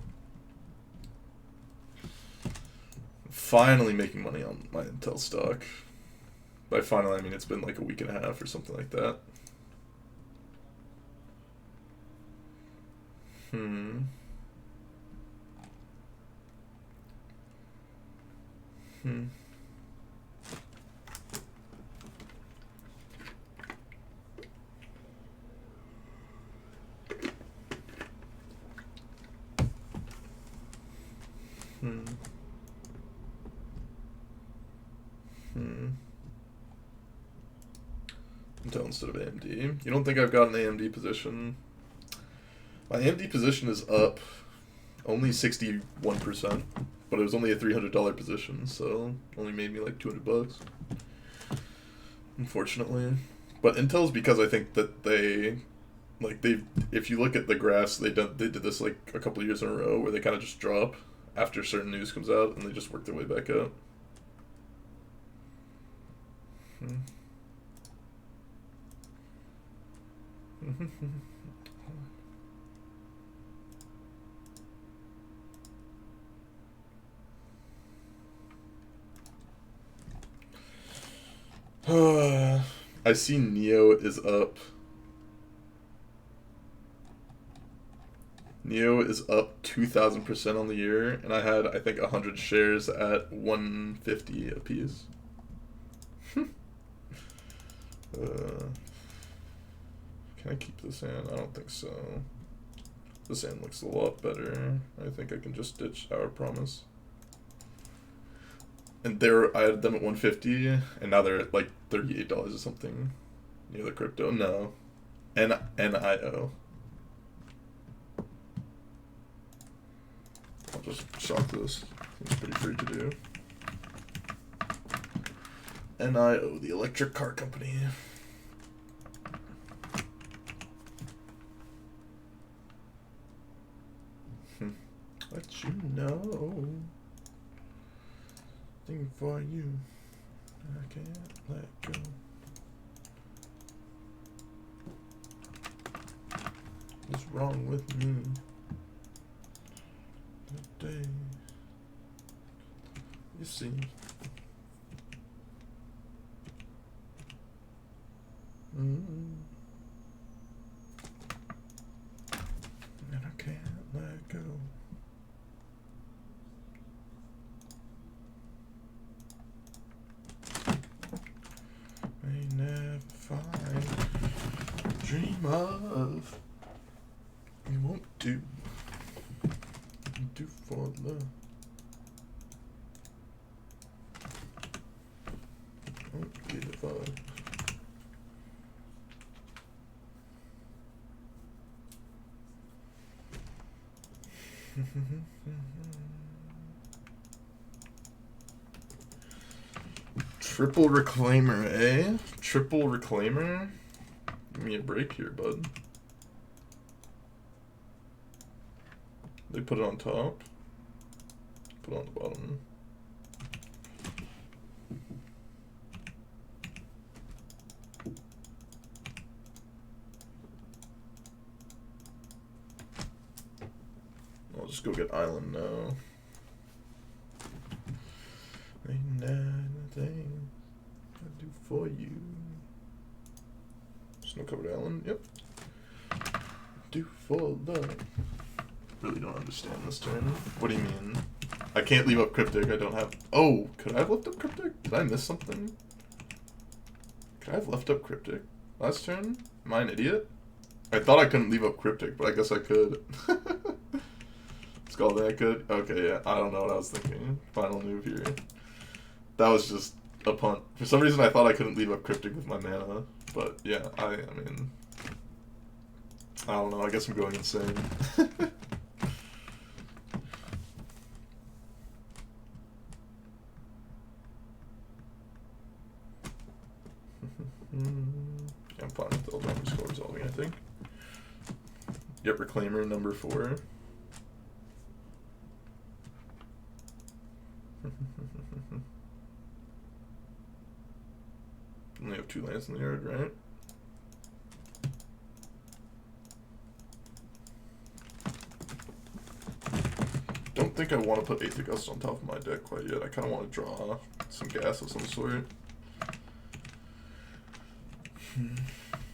Finally making money on my Intel stock. By finally, I mean it's been like a week and a half or something like that. Intel instead of AMD. You don't think I've got an AMD position? My AMD position is up only 61%, but it was only a $300 position, so only made me like $200, unfortunately. But Intel's because I think that if you look at the graphs, they did this like a couple of years in a row where they kind of just drop after certain news comes out and they just work their way back up. I see Neo is up. Neo is up 2,000% on the year, and I had, I think, 100 shares at 150 apiece. Can I keep this in? I don't think so. This end looks a lot better. I think I can just ditch Our Promise. And I had them at 150, and now they're at like $38 or something. Near the crypto? No. NIO. I'll just shock this. It's pretty free to do. NIO, the electric car company. Let you know. Thing for you. I can't let go. What's wrong with me today? You see. And I can't let go. May never find, dream of. You won't do for love. Won't give up. Triple Reclaimer, eh? Triple Reclaimer? Give me a break here, bud. They put it on top. Put it on the bottom. I'll just go get Island now. Ain't nothing I do for you. Snow-covered island, yep. Do for love. Really don't understand this turn. What do you mean? I can't leave up Cryptic, I don't have... Oh, could I have left up Cryptic? Did I miss something? Could I have left up Cryptic last turn? Am I an idiot? I thought I couldn't leave up Cryptic, but I guess I could. Skull that good? Okay, yeah, I don't know what I was thinking. Final move here. That was just a punt. For some reason I thought I couldn't leave up Cryptic with my mana, but yeah, I mean... I don't know, I guess I'm going insane. I'm fine with the Eldrazi score resolving, I think. Yep, Reclaimer number 4. Only have 2 lands in the yard, right? Don't think I want to put 8th Gust on top of my deck quite yet. I kind of want to draw some gas of some sort.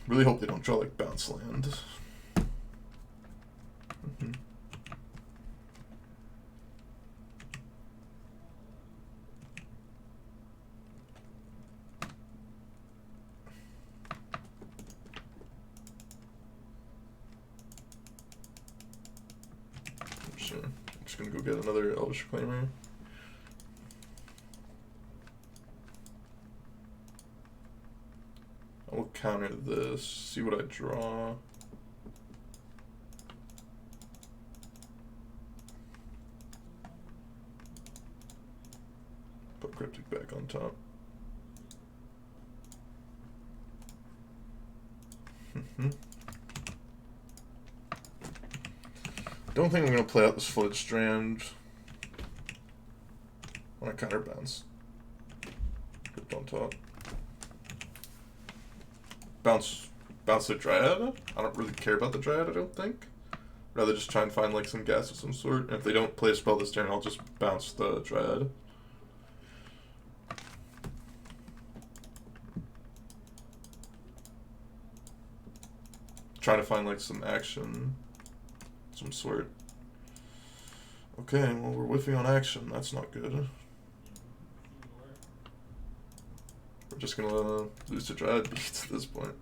Really hope they don't draw like bounce land. Sure. I'm just gonna go get another Elvish Reclaimer. I will counter this, see what I draw. Put Cryptic back on top. Don't think I'm going to play out this Flood Strand. I want to counter bounce. Crypt on top. Bounce the Dryad? I don't really care about the Dryad, I don't think. Rather just try and find like some gas of some sort. And if they don't play a spell this turn, I'll just bounce the Dryad. Trying to find like some action. Some sort. Okay, well we're whiffing on action. That's not good. We're just gonna lose to Dryad beats at this point.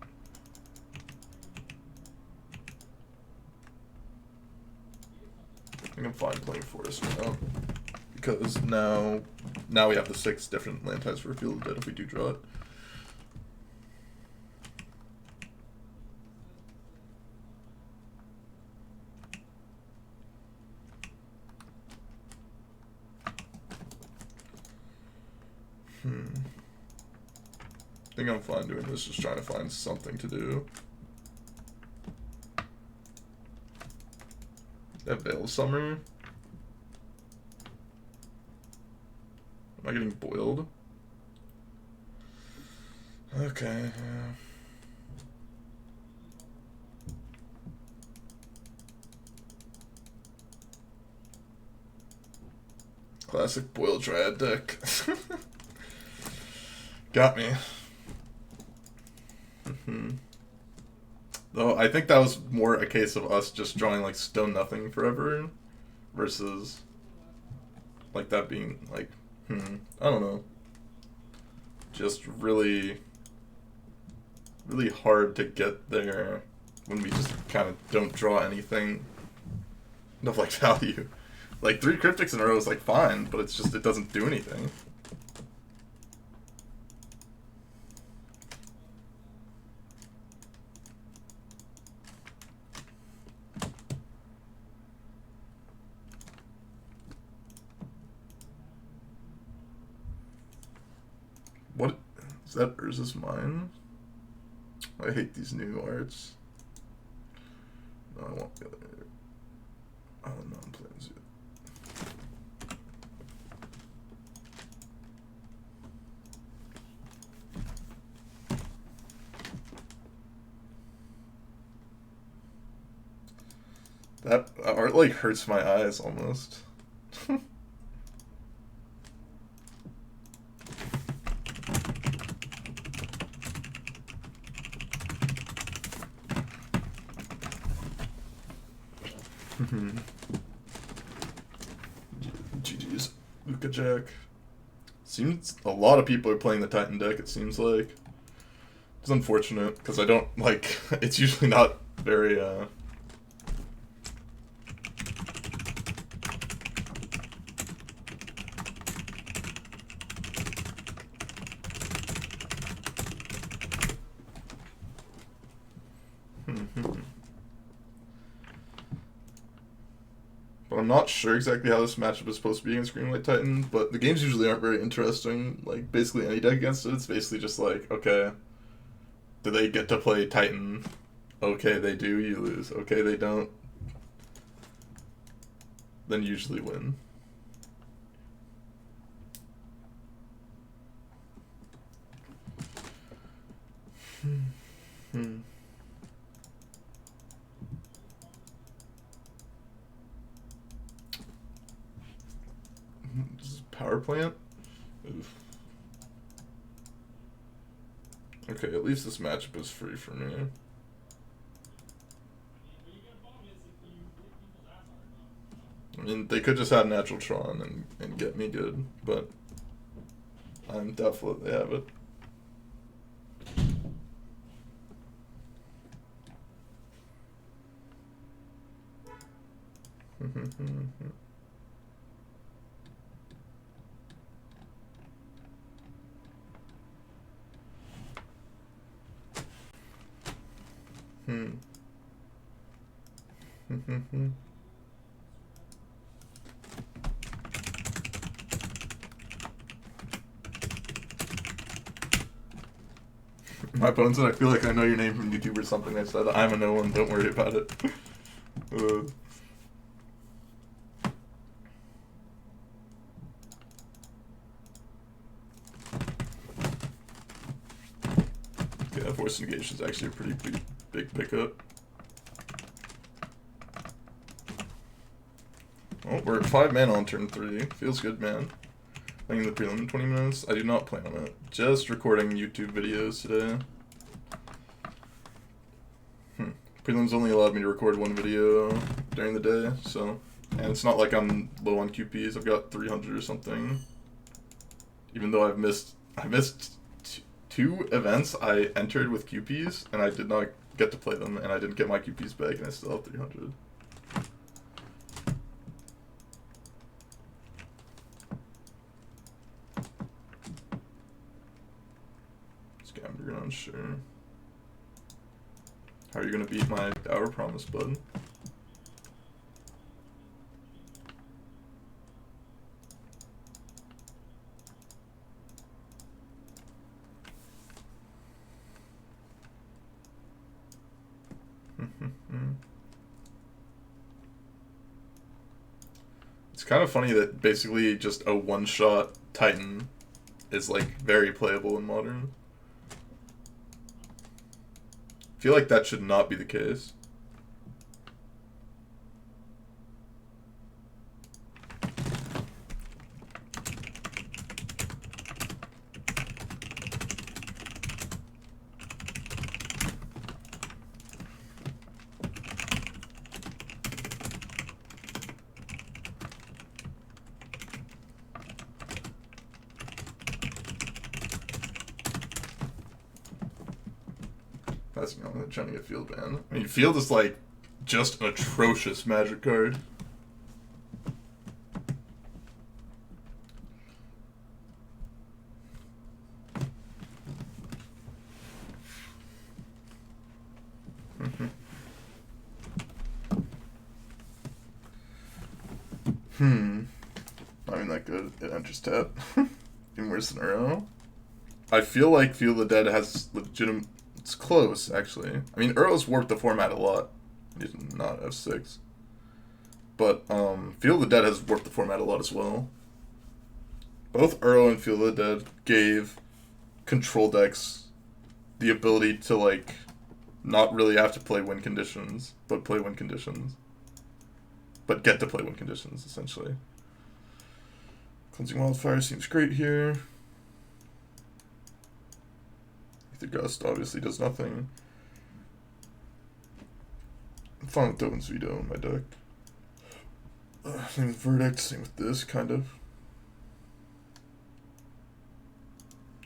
I think I'm fine playing Forest now. Because now we have the 6 different land types for Field of Dead if we do draw it. I think I'm fine doing this, just trying to find something to do. That Veil Summer. Am I getting boiled? Okay, yeah. Classic boiled Dryad deck. Got me. Though I think that was more a case of us just drawing like stone nothing forever versus like that being like I don't know, just really hard to get there when we just kind of don't draw anything of like value. Like 3 cryptics in a row is like fine, but it's just it doesn't do anything. What is that? Urza's mine? I hate these new arts. No, I want the other. Oh no, I'm playing Zoo. That art like hurts my eyes almost. GG's. Luka Jack. Seems a lot of people are playing the Titan deck, it seems like. It's unfortunate, because I don't, like, it's usually not very, But I'm not sure exactly how this matchup is supposed to be against Green White Titan, but the games usually aren't very interesting. Like, basically any deck against it, it's basically just like, okay, do they get to play Titan? Okay, they do, you lose. Okay, they don't. Then usually win. This is power plant? Oof. Okay, at least this matchup is free for me. I mean, they could just have Natural Tron and get me good, but I'm doubtful that they have it. My opponent said, I feel like I know your name from YouTube or something. I said, I'm a no one, don't worry about it. Yeah, Force Negation is actually a pretty big pickup. Oh, we're at 5 mana on turn 3. Feels good, man. Playing the prelim in 20 minutes. I do not plan on it. Just recording YouTube videos today. Prelims only allowed me to record one video during the day, so... And it's not like I'm low on QPs. I've got 300 or something. Even though I missed 2 events I entered with QPs, and I did not get to play them, and I didn't get my QPs back, and I still have 300. Scammer, unsure. How are you gonna beat my Hour Promise, bud? It's kind of funny that basically just a one-shot Titan is like very playable in Modern. I feel like that should not be the case. That's, you know, trying to get Field banned. I mean, Field is like just an atrocious Magic card. Not even that good. It enters tap. Even worse than Uro. I feel like Feel the Dead has legitimate. It's close, actually. I mean, Earl's warped the format a lot. He's not F6. But Feel the Dead has warped the format a lot as well. Both Earl and Feel the Dead gave control decks the ability to, like, not really have to play win conditions, but play win conditions. But get to play win conditions, essentially. Cleansing Wildfire seems great here. Ether Gust obviously does nothing. I'm fine with Dovin's Veto in my deck. Same with Verdict, same with this, kind of.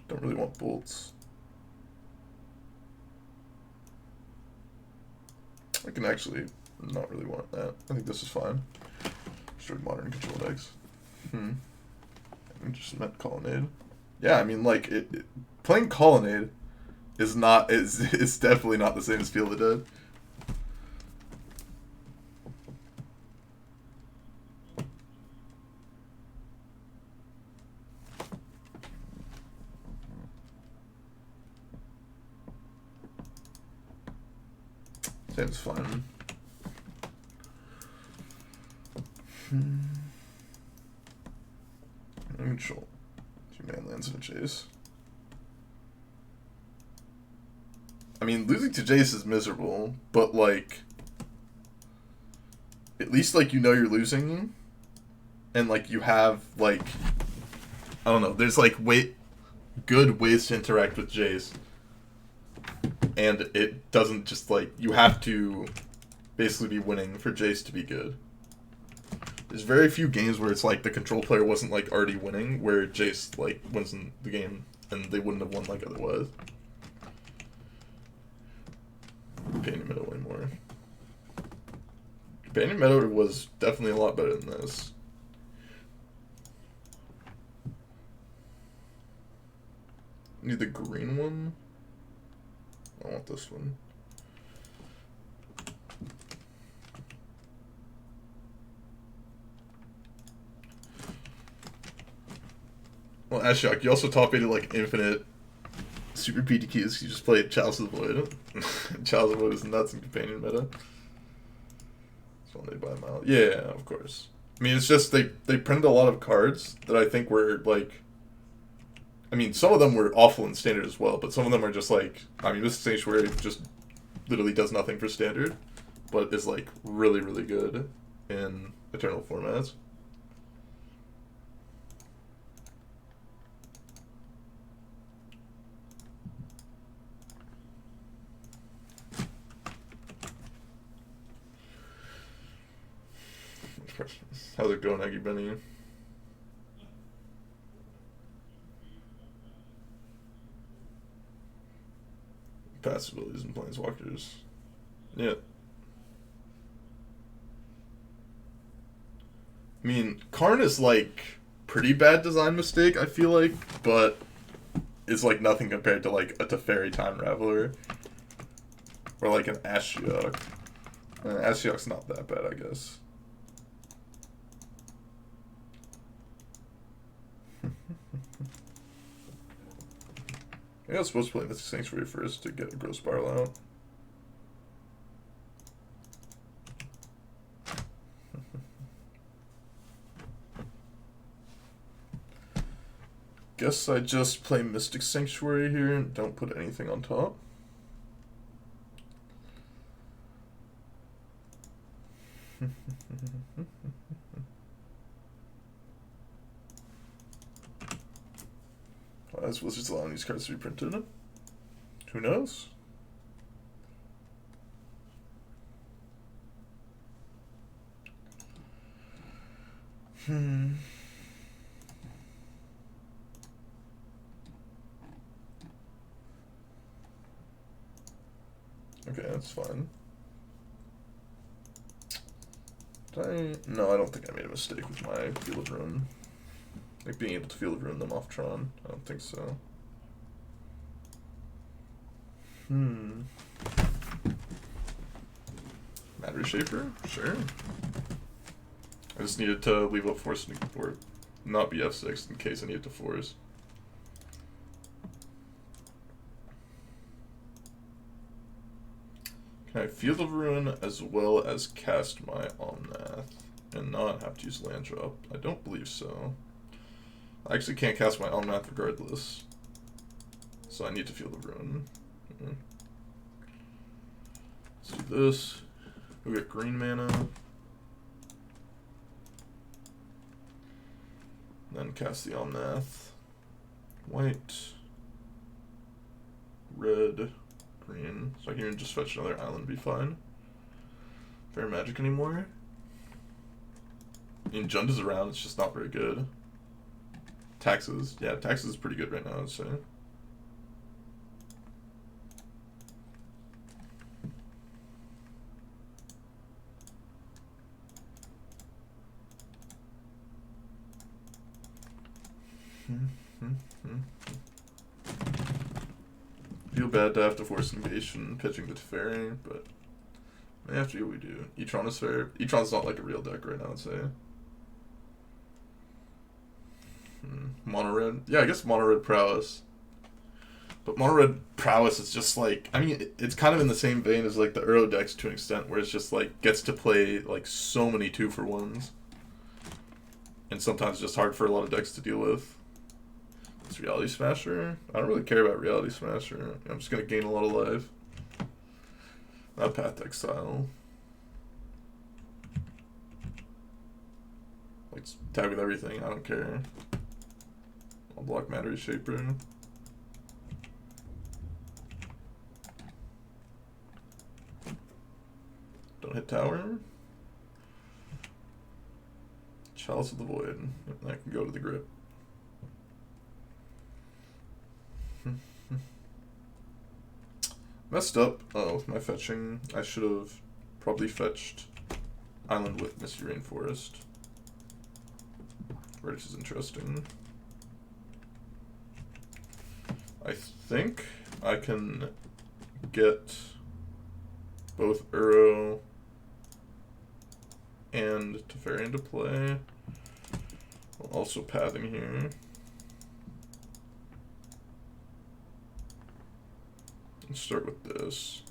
Don't really want bolts. I can actually not really want that. I think this is fine. Destroyed modern control decks. I just meant Colonnade. Yeah, I mean, like, playing Colonnade is not, it's definitely not the same as Feel the Dead. Seems fun. Control. 2-man lands and a Jace. I mean, losing to Jace is miserable, but, like, at least, like, you know you're losing, and, like, you have, like, I don't know, there's, like, good ways to interact with Jace, and it doesn't just, like, you have to basically be winning for Jace to be good. There's very few games where it's like the control player wasn't like already winning, where Jace like wins in the game and they wouldn't have won like otherwise. Companion Meadow way more. Companion Meadow was definitely a lot better than this. Need the green one? I want this one. Well, Ashiok, you also top 8 like infinite super PTQs. You just played Chalice of the Void. Chalice of the Void is nuts in Companion meta. It's only by a mile. Yeah, of course. I mean, it's just they printed a lot of cards that I think were like. I mean, some of them were awful in Standard as well, but some of them are just like. I mean, this Sanctuary just literally does nothing for Standard, but is like really, really good in Eternal formats. How's it going, Aggie Benny? Passive abilities and Planeswalkers. Yeah. I mean, Karn is like pretty bad design mistake, I feel like, but it's like nothing compared to like a Teferi Time Raveler. Or like an Ashiok. Ashiok's not that bad, I guess. I was supposed to play Mystic Sanctuary first to get a Growth Spiral out. Guess I just play Mystic Sanctuary here and don't put anything on top. Why is Wizards allowing these cards to be printed? Who knows? Okay, that's fine. No, I don't think I made a mistake with my Field of Ruin. Like being able to Field of Ruin them off Tron. I don't think so. Matter Reshaper? Sure. I just needed to leave up Force or not be F6 in case I needed to force. Can I Field of Ruin as well as cast my Omnath and not have to use land drop? I don't believe so. I actually can't cast my Omnath regardless. So I need to Field of Ruin. Let's do this. We get green mana. Then cast the Omnath. White. Red. Green. So I can even just fetch another island, be fine. Fair magic anymore. I mean, Jund is around, it's just not very good. Taxes. Yeah, taxes is pretty good right now, I'd say. Feel bad to have to force negation pitching the Teferi, but may have to do what we do. Etron is fair. Etron's not like a real deck right now, I'd say. Mono red. Yeah, I guess mono red prowess. But mono red prowess is just like, I mean, it's kind of in the same vein as like the Uro decks to an extent, where it's just like gets to play like so many 2-for-1s. And sometimes just hard for a lot of decks to deal with. It's Reality Smasher. I don't really care about Reality Smasher. I'm just gonna gain a lot of life. Not Path to Exile. Like tag with everything. I don't care. I'll block Matter Shaper. Don't hit tower. Chalice of the Void. And I can go to the grip. Messed up with my fetching. I should have probably fetched Island with Misty Rainforest. Which is interesting. I think I can get both Uro and Teferi into play. While also pathing here. Let's start with this.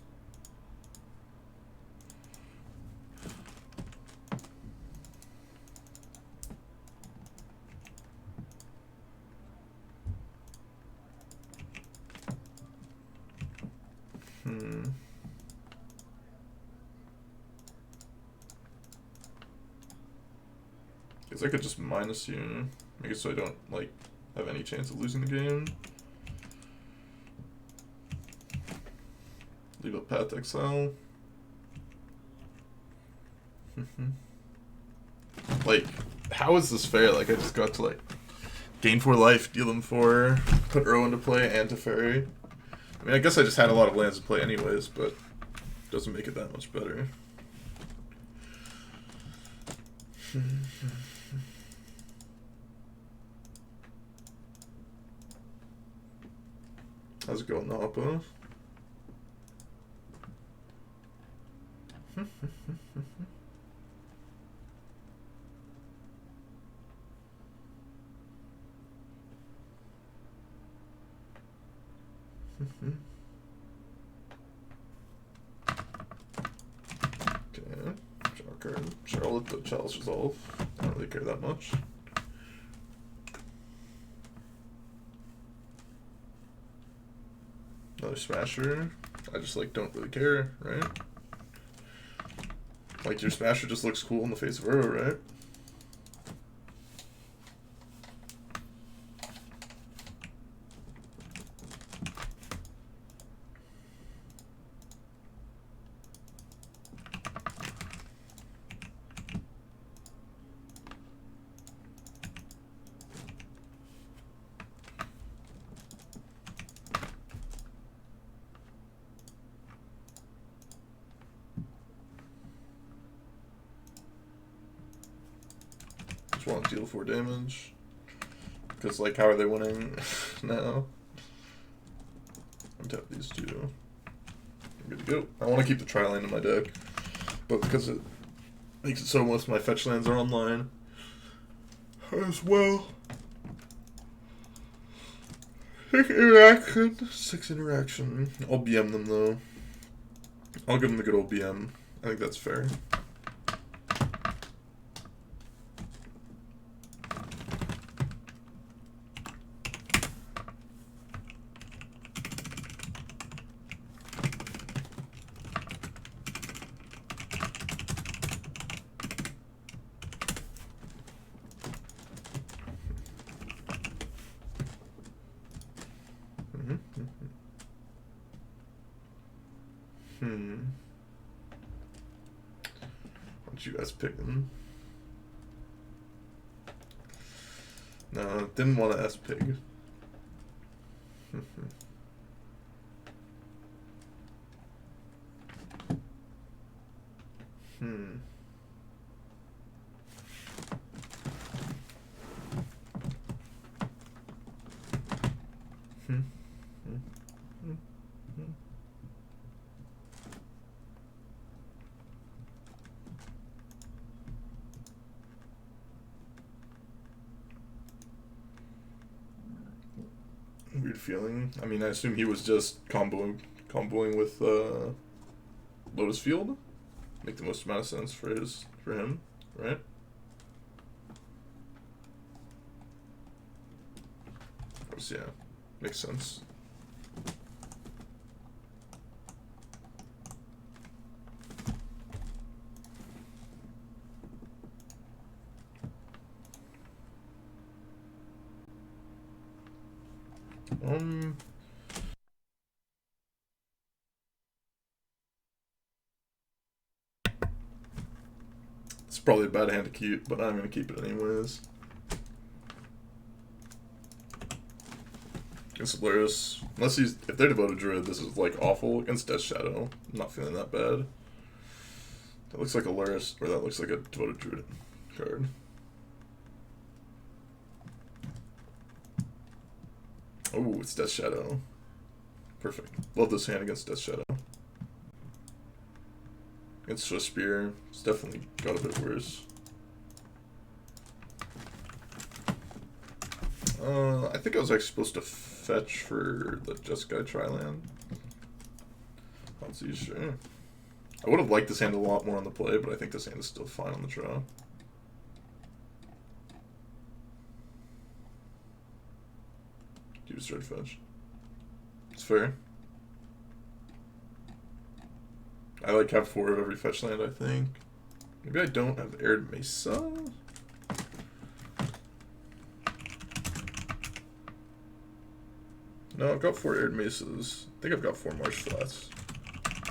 Guess I could just minus you, make it so I don't like have any chance of losing the game. Leave a Path to Exile. Like, how is this fair? Like, I just got to, like, gain 4 life, deal them 4, put Uro into play, and Teferi. I mean, I guess I just had a lot of lands to play anyways, but it doesn't make it that much better. How's it going, Napa? Okay, Shocker. Sure, I'll let the Chalice resolve. I don't really care that much. Another Smasher. I just like don't really care, right? Like your Smasher just looks cool in the face of Uro, right? Just want to deal 4 damage. Because, like, how are they winning now? Untap these 2. I'm good to go. I want to keep the Tri-Land in my deck. But because it makes it so most of my fetch lands are online as well. 6 interaction. I'll BM them, though. I'll give him the good old BM. I think that's fair. What you guys picking? No, didn't want to ask pig. Weird feeling. I mean, I assume he was just comboing with Lotus Field. Make the most amount of sense for him, right? Of course, yeah, makes sense. It's probably a bad hand to keep, but I'm gonna keep it anyways. Against Solaris, if they're Devoted Druid, this is like awful. Against Death Shadow, I'm not feeling that bad. That looks like a Luris, or that looks like a Devoted Druid card. Oh, it's Death Shadow. Perfect. Love this hand against Death Shadow. Against Swift Spear, it's definitely got a bit worse. I think I was actually supposed to fetch for the Jeskai Triland. Not so sure. I would have liked this hand a lot more on the play, but I think this hand is still fine on the draw. You just start fetch. It's fair. I like have 4 of every fetch land, I think. Maybe I don't have Arid Mesa? No, I've got 4 Arid Mesas. I think I've got 4 Marsh Flats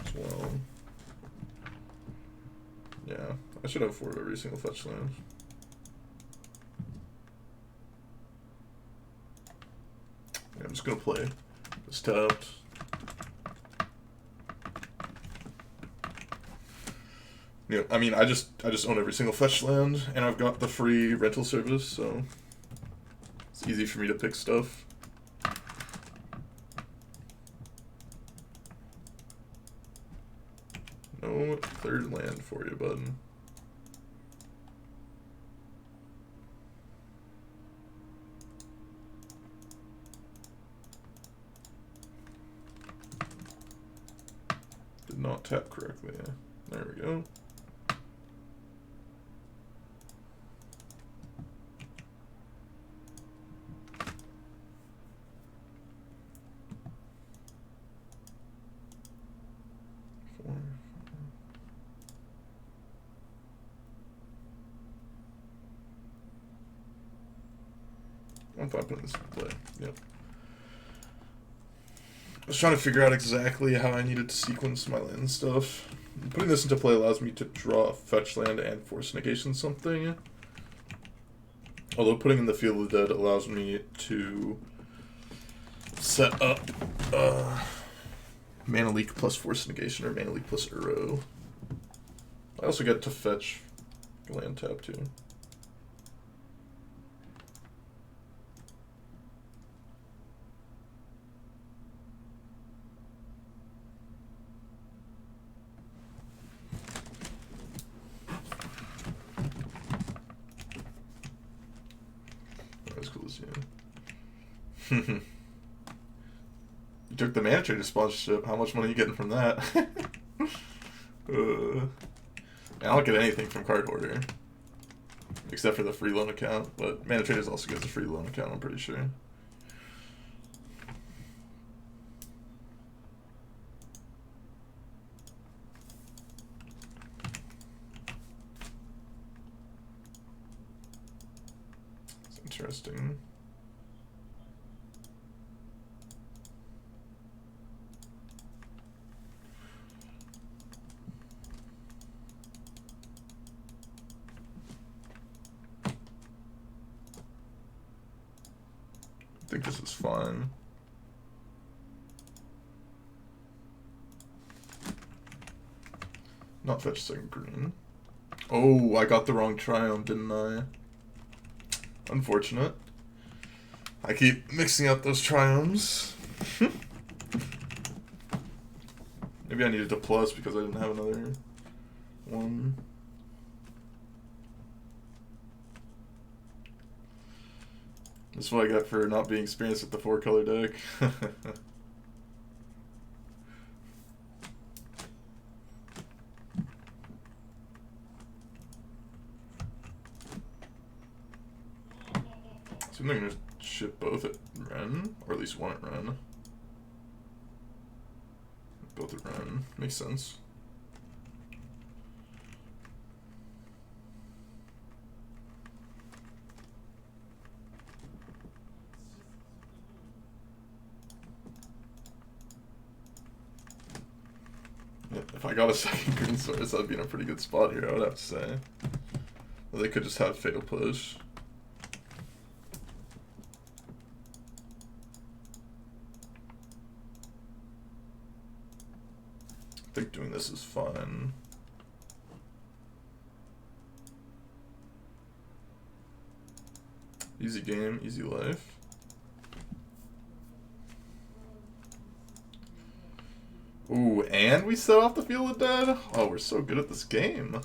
as well. Yeah, I should have 4 of every single fetch land. Yeah, I'm just gonna play this tapped. Yeah, I mean, I just own every single fetch land, and I've got the free rental service, so it's easy for me to pick stuff. No 3rd land for you, bud. Did not tap correctly. There we go. I'm fine putting this in play. Yep. I was trying to figure out exactly how I needed to sequence my land stuff. Putting this into play allows me to draw a fetch land and force negation something. Although putting in the Field of the Dead allows me to set up Mana Leak plus force negation or Mana Leak plus Uro. I also get to fetch land tap too. That's cool as you. You took the Mana Trader sponsorship. How much money are you getting from that? I don't get anything from Card Hoarder. Except for the free loan account, but Mana Traders also gets a free loan account, I'm pretty sure. It's interesting. I think this is fine. Not fetch second green. Oh, I got the wrong Triumph, didn't I? Unfortunate. I keep mixing up those Triumphs. Maybe I needed to plus because I didn't have another one. This is what I got for not being experienced with the 4-color deck. So I'm going to ship both at Ren, or at least one at Ren. Both at Ren. Makes sense. If I got a second green source, I'd be in a pretty good spot here, I would have to say. Well, they could just have Fatal Push. I think doing this is fun. Easy game, easy life. Ooh, and we set off the Field of Dead? Oh, we're so good at this game.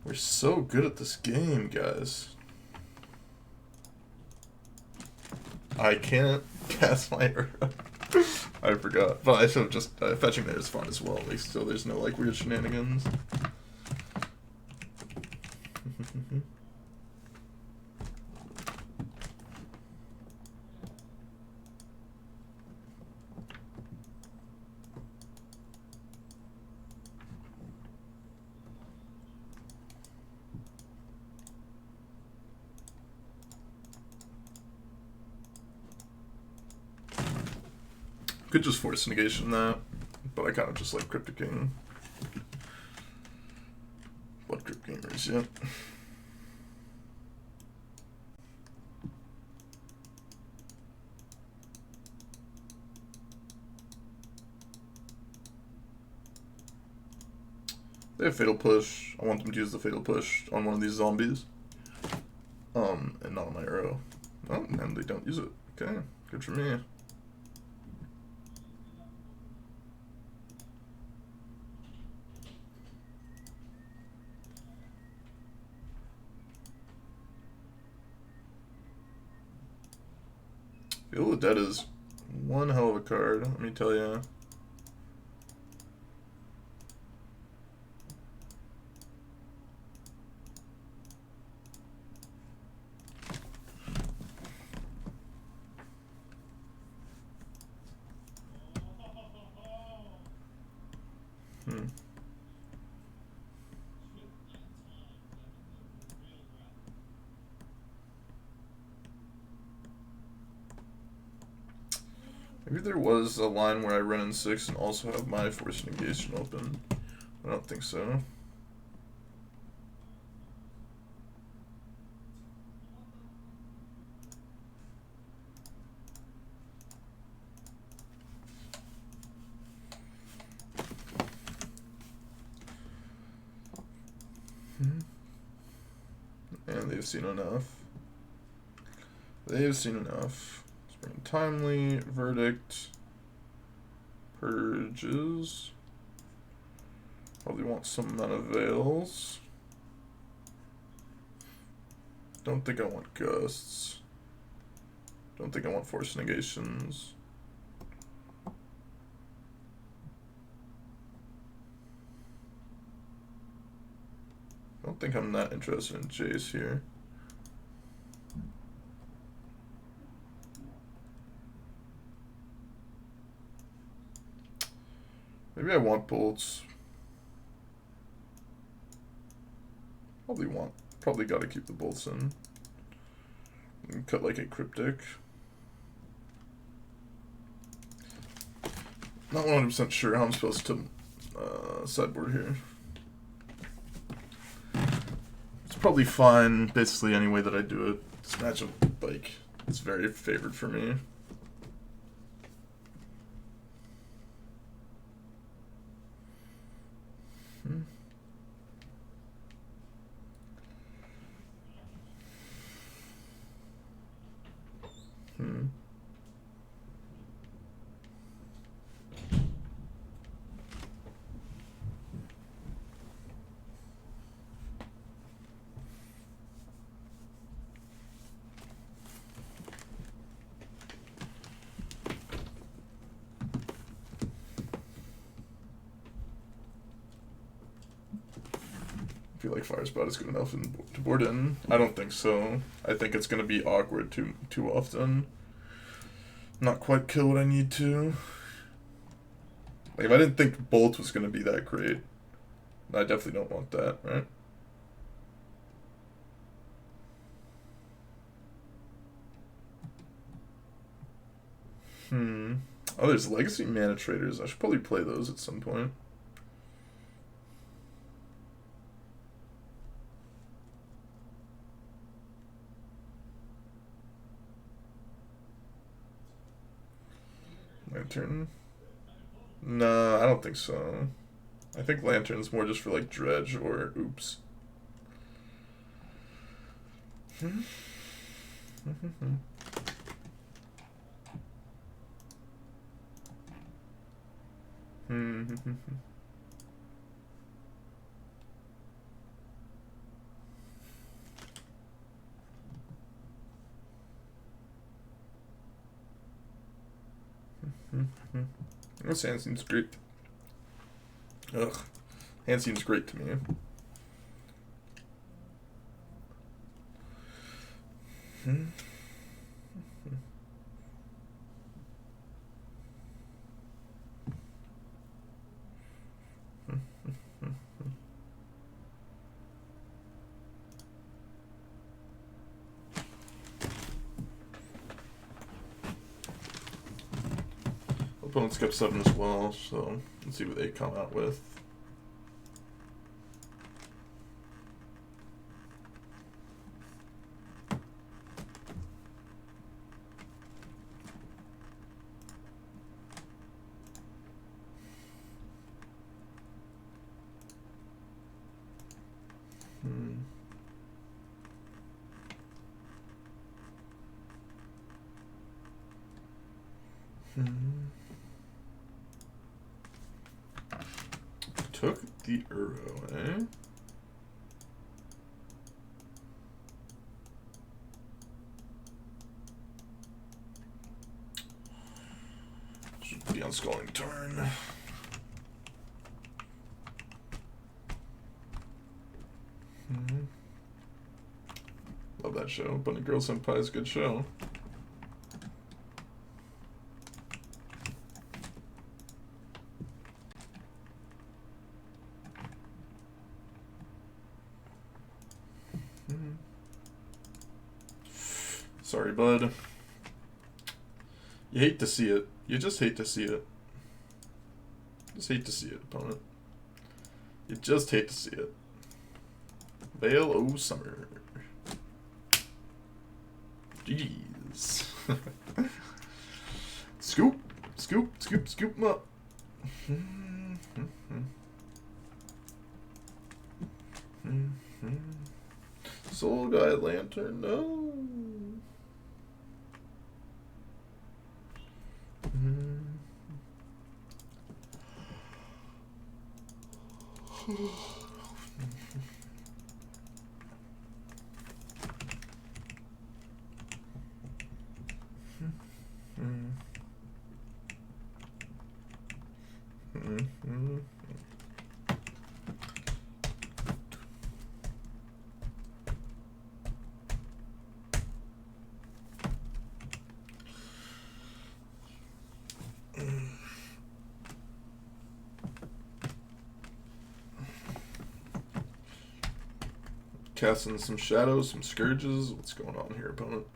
We're so good at this game, guys. I can't cast my arrow. I forgot. But I should have just... fetching there is fun as well, at least, so there's no, like, weird shenanigans. Could just force negation that, but I kind of just like Cryptic King. Blood Crypt Gamers, yep. They have Fatal Push. I want them to use the Fatal Push on one of these zombies. And not on my arrow. Oh, and they don't use it. Okay, good for me. Field of Dead is one hell of a card, let me tell you. Maybe there was a line where I run in 6 and also have my Force Negation open. I don't think so. And they've seen enough. They've seen enough. Spring Timely, Verdict, Purges. Probably want some Mana Veils. Don't think I want Gusts. Don't think I want Force Negations. don't think I'm that interested in Jace here. Maybe I want bolts. Probably got to keep the bolts in. And cut like a cryptic. Not 100% sure how I'm supposed to sideboard here. It's probably fine basically any way that I do it. This matchup, like, it's very favored for me. I feel like Fire Spout is good enough to board in. I don't think so. I think it's going to be awkward too often. Not quite kill what I need to. Like, if I didn't think Bolt was going to be that great, I definitely don't want that, right? Oh, there's Legacy Mana Traders. I should probably play those at some point. Lantern? Nah, I don't think so. I think Lantern's more just for like Dredge or Oops. This hand seems great. Ugh. Hand seems great to me. Opponent's kept 7 as well, so let's see what they come out with. Took the Uro, eh? Should be on Scalding Turn. Love that show. Bunny Girl Senpai is a good show. Sorry, bud. You hate to see it. You just hate to see it. Just hate to see it, opponent. You just hate to see it. Veil O' Summer. Jeez. Scoop, scoop, scoop, scoop 'em up. Soul Guide Lantern, no. Casting some shadows, some scourges. What's going on here, opponent?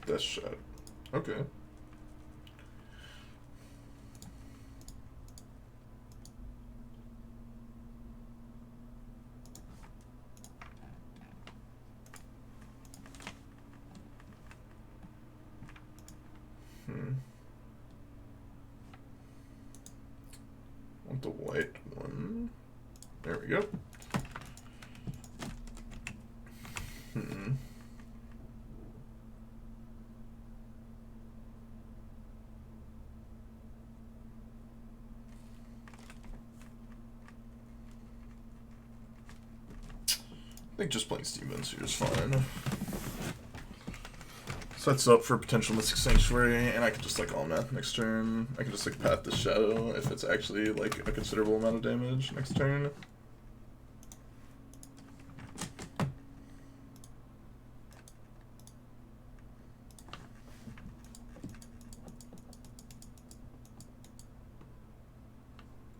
Death Shadow. Okay. Want the white one. There we go. I think just playing Stevens here is fine. Sets up for potential Mystic Sanctuary, and I can just like Omnath next turn. I can just like Path the Shadow if it's actually like a considerable amount of damage next turn.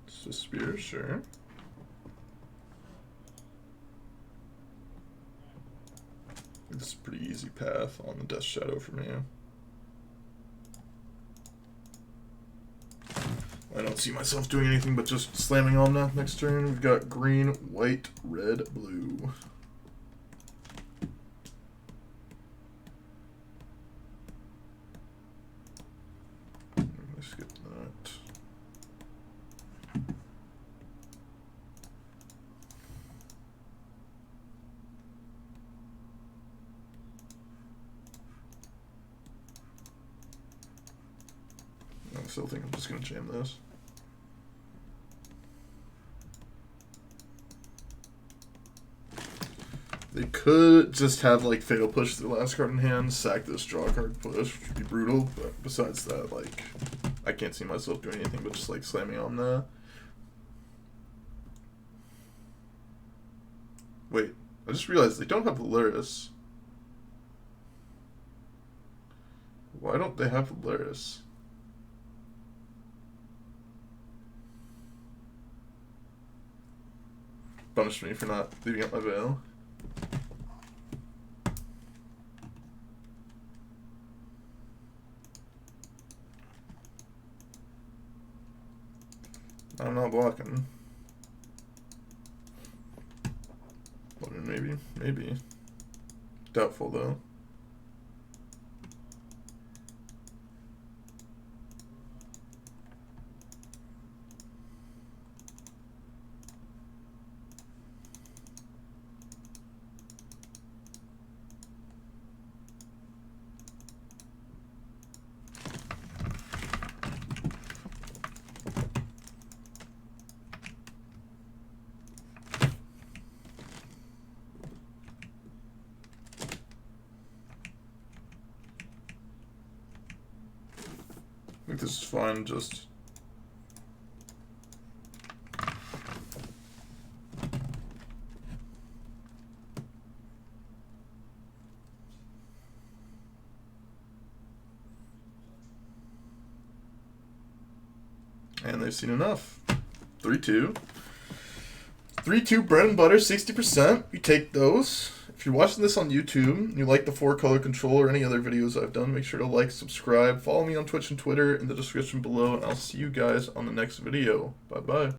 It's a spear, sure. This is a pretty easy path on the Death Shadow for me. I don't see myself doing anything but just slamming on that next turn. We've got green, white, red, blue. Let's get that. I still think I'm just going to jam this. They could just have like Fatal Push the last card in hand, sack this draw card push, which would be brutal, but besides that, like, I can't see myself doing anything but just like slamming on that. Wait, I just realized they don't have Luris. Why don't they have Luris? Punish me for not leaving up my veil. I'm not blocking. Maybe, maybe. Doubtful though. I think this is fine, just... And they've seen enough. 3-2. 3-2 bread and butter, 60%. You take those. If you're watching this on YouTube and you like the 4-color control or any other videos I've done, make sure to like, subscribe, follow me on Twitch and Twitter in the description below, and I'll see you guys on the next video. Bye-bye.